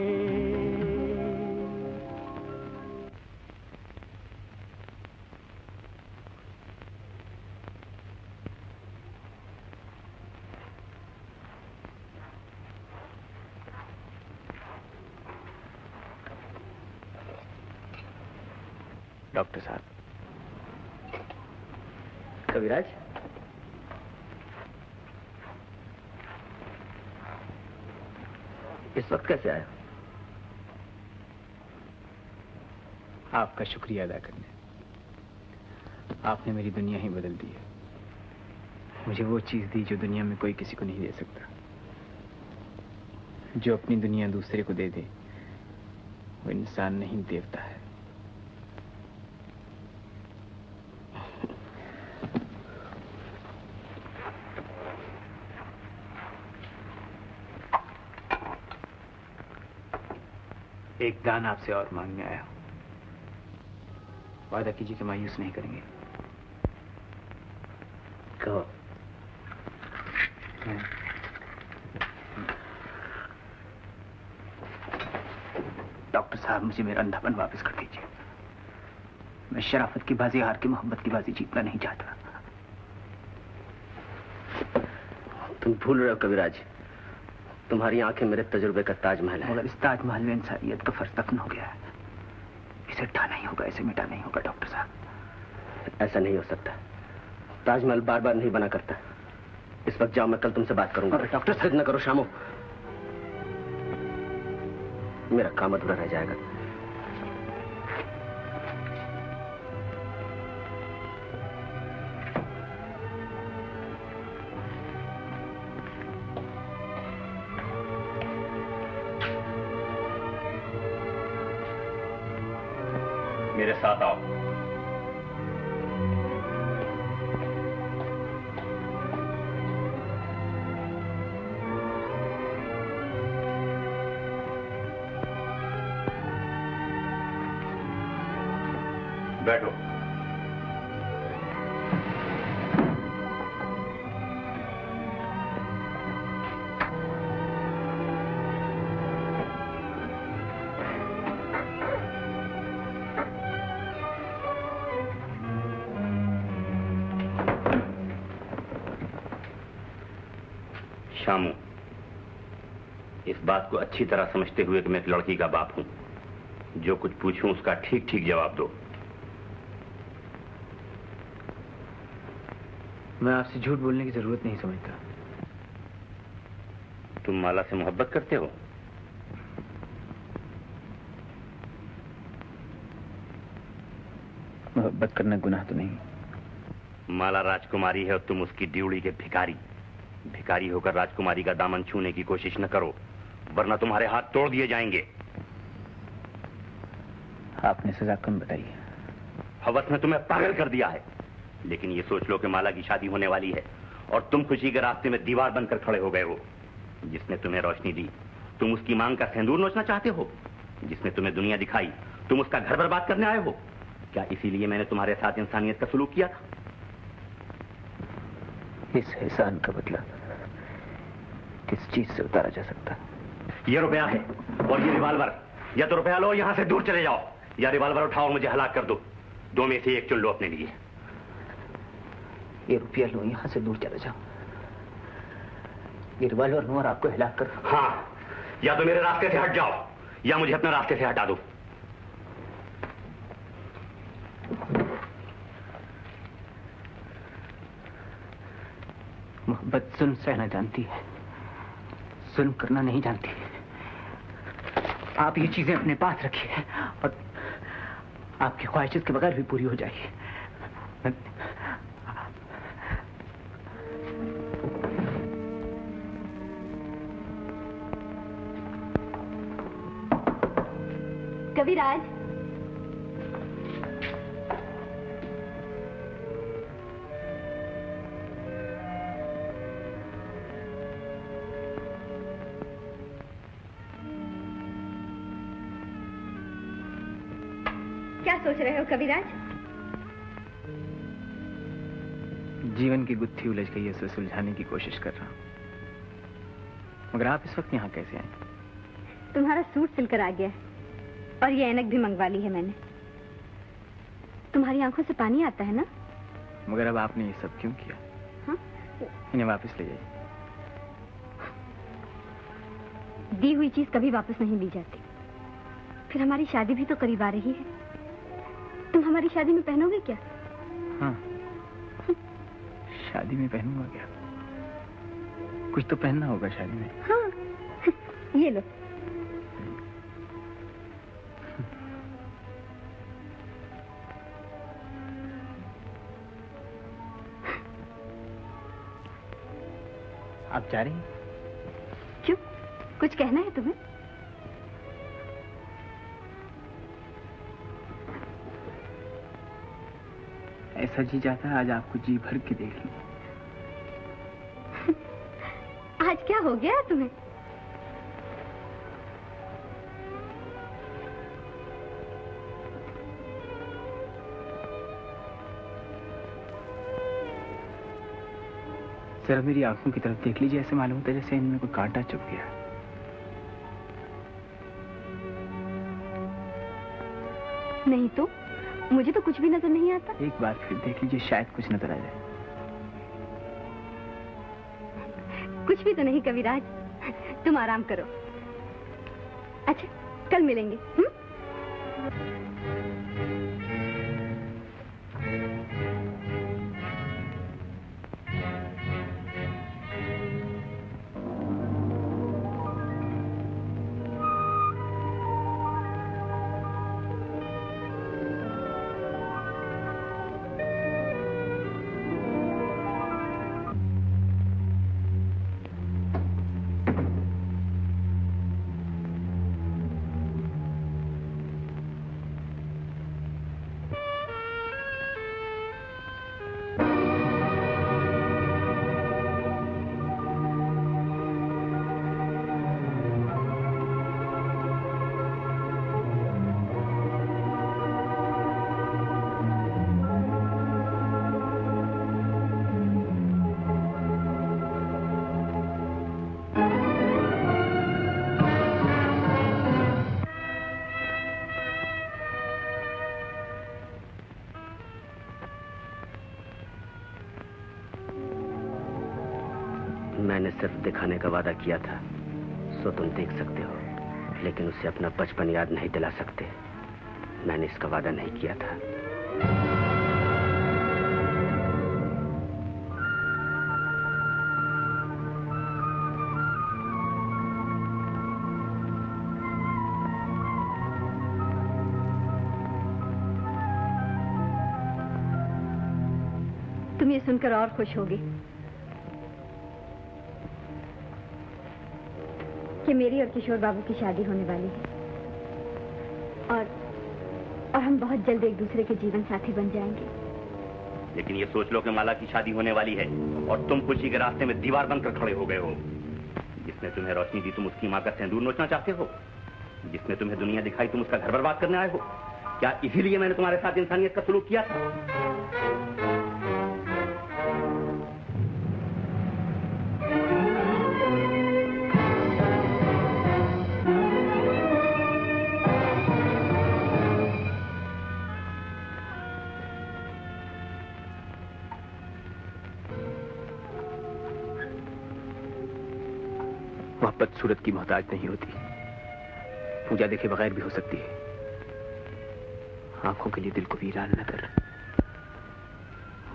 डॉक्टर साहब। कविराज, इस वक्त कैसे आया? आपका शुक्रिया अदा करने। आपने मेरी दुनिया ही बदल दी है। मुझे वो चीज दी जो दुनिया में कोई किसी को नहीं दे सकता। जो अपनी दुनिया दूसरे को दे दे वो इंसान नहीं देवता है। एक दान आपसे और मांगने आया हूं। वादा कीजिए कि मायूस नहीं करेंगे। कहो। डॉक्टर साहब, मुझे मेरा अंधापन वापस कर दीजिए। मैं शराफत की बाजी हार के मोहब्बत की बाजी जीतना नहीं चाहता। तुम भूल रहे हो कविराज, तुम्हारी आंखें मेरे तजुर्बे का ताजमहल है। मगर इस ताजमहल में इंसानियत का फर्श दफन हो गया है। इसे ढा नहीं होगा, इसे मिटा नहीं होगा डॉक्टर साहब। ऐसा नहीं हो सकता। ताजमहल बार बार नहीं बना करता। इस वक्त जाओ, मैं कल तुमसे बात करूंगा। डॉक्टर साहब न करो शामो, मेरा काम अधूरा रह जाएगा। मेरे साथ आओ। बैठो। शामू, इस बात को अच्छी तरह समझते हुए कि मैं एक लड़की का बाप हूं, जो कुछ पूछूं उसका ठीक ठीक जवाब दो। मैं आपसे झूठ बोलने की जरूरत नहीं समझता। तुम माला से मोहब्बत करते हो? मोहब्बत करना गुनाह तो नहीं। माला राजकुमारी है और तुम उसकी ड्यूड़ी के भिखारी। भिखारी होकर राजकुमारी का दामन छूने की कोशिश न करो, वरना तुम्हारे हाथ तोड़ दिए जाएंगे। आपने सजा कम बताई है। हवस ने तुम्हें पागल कर दिया है। लेकिन ये सोच लो कि माला की शादी होने वाली है और तुम खुशी के रास्ते में दीवार बनकर खड़े हो गए हो। जिसने तुम्हें रोशनी दी, तुम उसकी मांग का सिंदूर नोचना चाहते हो। जिसने तुम्हें दुनिया दिखाई, तुम उसका घर बर्बाद करने आए हो। क्या इसीलिए मैंने तुम्हारे साथ इंसानियत का सलूक किया था? इस एहसान का बदला किस चीज से उतारा जा सकता? ये रुपया है और ये रिवाल्वर। या तो रुपया लो, यहां से दूर चले जाओ, या रिवाल्वर उठाओ, मुझे हलाक कर दो। दो में से एक चुन लो अपने लिए। ये रुपया लो, यहां से दूर चले जाओ। ये रिवाल्वर लो और आपको हिलाक कर। हाँ, या तो मेरे रास्ते से हट जाओ या मुझे अपने रास्ते से हटा दो। मोहब्बत जुल्म सहना जानती है, जुल्म करना नहीं जानती। आप ये चीजें अपने पास रखिए और आपकी ख्वाहिशत के बगैर भी पूरी हो जाएगी। कविराज, क्या सोच रहे हो कविराज? जीवन की गुत्थी उलझ गई है, उसे सुलझाने की कोशिश कर रहा हूं। मगर आप इस वक्त यहाँ कैसे आए? तुम्हारा सूट सिलकर आ गया है और ये ऐनक भी मंगवा ली है मैंने। तुम्हारी आंखों से पानी आता है ना? मगर अब आपने ये सब क्यों किया? हाँ? इन्हें वापस ले जाइए। दी हुई चीज कभी वापस नहीं ली जाती। फिर हमारी शादी भी तो करीब आ रही है। तुम हमारी शादी में पहनोगे क्या? हाँ, शादी में पहनूंगा क्या? कुछ तो पहनना होगा शादी में। हाँ, ये लो। आप जा रही हैं? क्यों? कुछ कहना है तुम्हें? ऐसा जी चाहता है आज आपको जी भर के देख लूं। आज क्या हो गया तुम्हें? जरा मेरी आंखों की तरफ देख लीजिए, ऐसे मालूम होता है जैसे इनमें कोई कांटा चुभ गया। नहीं तो मुझे तो कुछ भी नजर नहीं आता। एक बार फिर देख लीजिए, शायद कुछ नजर आ जाए। कुछ भी तो नहीं कविराज, तुम आराम करो। अच्छा, कल मिलेंगे। मैंने सिर्फ दिखाने का वादा किया था, सो तुम देख सकते हो, लेकिन उसे अपना बचपन याद नहीं दिला सकते। मैंने इसका वादा नहीं किया था। तुम ये सुनकर और खुश होगे कि मेरी और किशोर बाबू की शादी होने वाली है और हम बहुत जल्द एक दूसरे के जीवन साथी बन जाएंगे। लेकिन ये सोच लो कि माला की शादी होने वाली है और तुम खुशी के रास्ते में दीवार बनकर खड़े हो गए हो। जिसने तुम्हें रोशनी दी, तुम उसकी माँ का सिंदूर नोचना चाहते हो। जिसने तुम्हें दुनिया दिखाई, तुम उसका घर बर्बाद करने आए हो। क्या इसीलिए मैंने तुम्हारे साथ इंसानियत का सलूक किया था? मोहब्बत सूरत की मोहताज नहीं होती, पूजा देखे बगैर भी हो सकती है। आंखों के लिए दिल को वीरान न कर,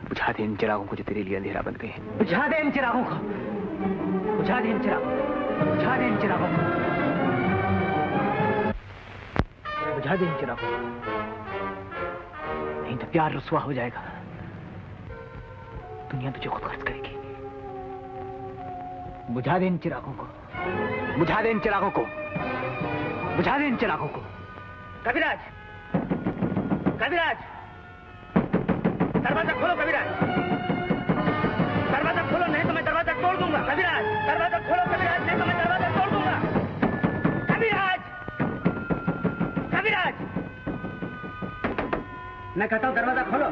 बुझा दे इन चिरागों को जो तेरे लिए अंधेरा बन गए हैं। बुझा दे इन चिरागों को, बुझा दे इन चिरागों को, बुझा दे इन चिरागों को, बुझा दे इन चिरागों को, नहीं तो प्यार रुसवा हो जाएगा। दुनिया तुझे खुद खर्च करेगी। बुझा दे इन चिरागों को, बुझा दे इन चिरागों को, बुझा दे इन चिरागों को। कविराज, कविराज, दरवाजा खोलो कविराज, दरवाजा खोलो नहीं तो मैं दरवाजा तोड़ दूंगा। कविराज, दरवाजा खोलो कविराज, नहीं तो मैं दरवाजा तोड़ दूंगा। कविराज, कविराज, मैं कहता हूँ दरवाजा खोलो।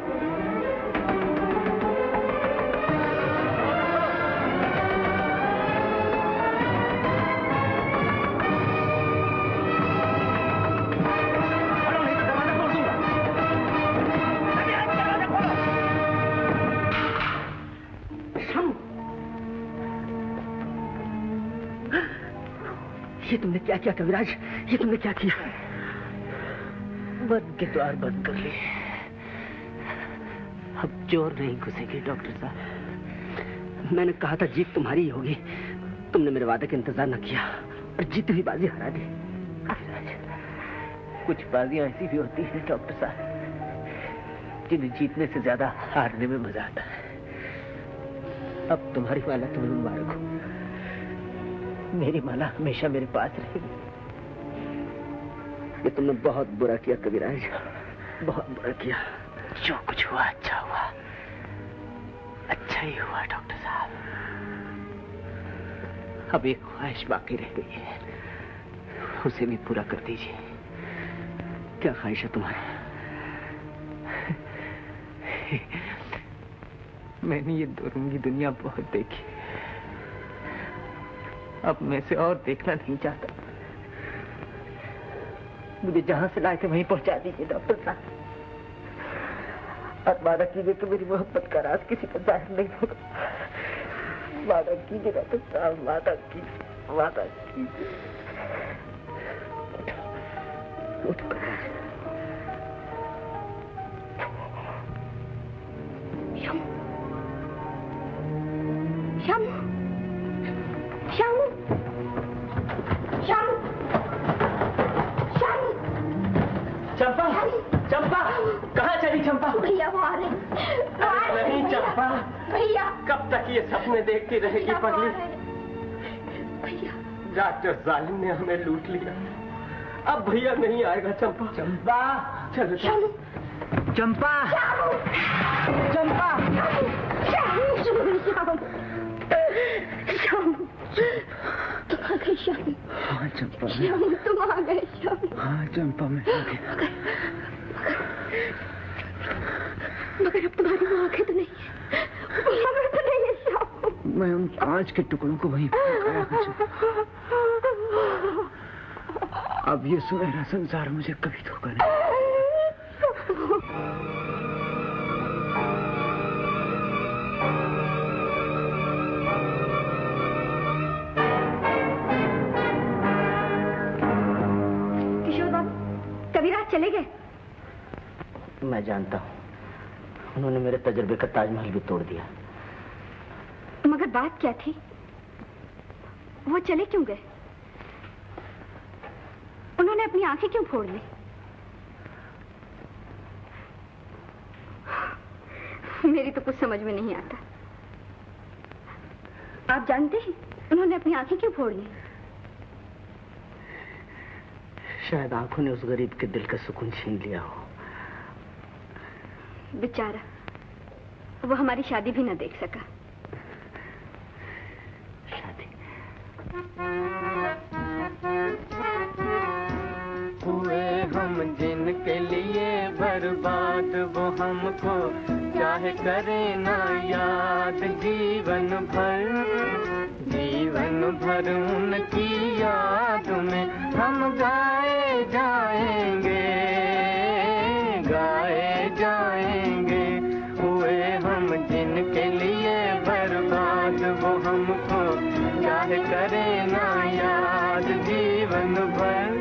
ये तुमने क्या किया कविराज, ये तुमने क्या किया? बंद के द्वार बंद कर लिए, अब चोर नहीं घुसेंगे डॉक्टर साहब। मैंने कहा था जीत तुम्हारी ही होगी, तुमने मेरे वादे का इंतजार न किया और जीती हुई बाजी हरा दी। कुछ बाजियां ऐसी भी होती हैं डॉक्टर साहब जिन्हें जीतने से ज्यादा हारने में मजा आता है। अब तुम्हारी माला तुम्हें मुबारक हो, मेरी माला हमेशा मेरे पास रहेगी। ये तुमने बहुत बुरा किया कविराज, बहुत बुरा किया। जो कुछ हुआ अच्छा हुआ, अच्छा ही हुआ डॉक्टर साहब। अब एक ख्वाहिश बाकी रह गई है, उसे भी पूरा कर दीजिए। क्या ख्वाहिश है तुम्हारी? मैंने ये दुरंगी दुनिया बहुत देखी, अब मैं से और देखना नहीं चाहता। मुझे जहां से लाए थे वहीं पहुंचा दीजिए डॉक्टर साहब, और वादा कीजिए कि मेरी मोहब्बत का राज किसी को जाहिर नहीं होगा। वादा कीजिए डॉक्टर साहब, वादा कीजिए, वादा कीजिए। उठ श्याम, श्याम, श्याम, श्याम, चंपा, चंपा, कहाँ चली चंपा? भैया वो आ रहे हैं। नहीं चंपा, भैया कब तक ये सपने देखती रहेगी पगली? भैया, डॉक्टर जालिम ने हमें लूट लिया, अब भैया नहीं आएगा चंपा। चंपा, चलो श्याम, चंपा, चंपा, श्याम, श्याम, तुम आ गए श्याम। हाँ चंपा, श्याम तुम आ गए श्याम। हाँ चंपा मैं आ गया। मगर अब तुम्हारी वो आंखें तो नहीं है, मगर तो नहीं है श्याम। मैं उन कांच के टुकड़ों को वहीं फेंकाया हूँ। अब ये सुनहरा संसार मुझे कभी धोखा नहीं। कविराज चले गए? मैं जानता हूँ, उन्होंने मेरे तजुर्बे का ताजमहल भी तोड़ दिया। मगर बात क्या थी? वो चले क्यों गए? उन्होंने अपनी आंखें क्यों फोड़ ली? मेरी तो कुछ समझ में नहीं आता। आप जानते हैं उन्होंने अपनी आंखें क्यों फोड़ ली? शायद आंखों ने उस गरीब के दिल का सुकून छीन लिया हो। बेचारा, वो हमारी शादी भी ना देख सका। शादी हुए हम जिनके लिए बर्बाद, वो हमको चाहे करे ना याद। जीवन भर उनकी याद में हम गाए जाएंगे, गाए जाएंगे। हुए हम जिनके लिए बर्बाद, वो हमको चाहे करे ना याद। जीवन भर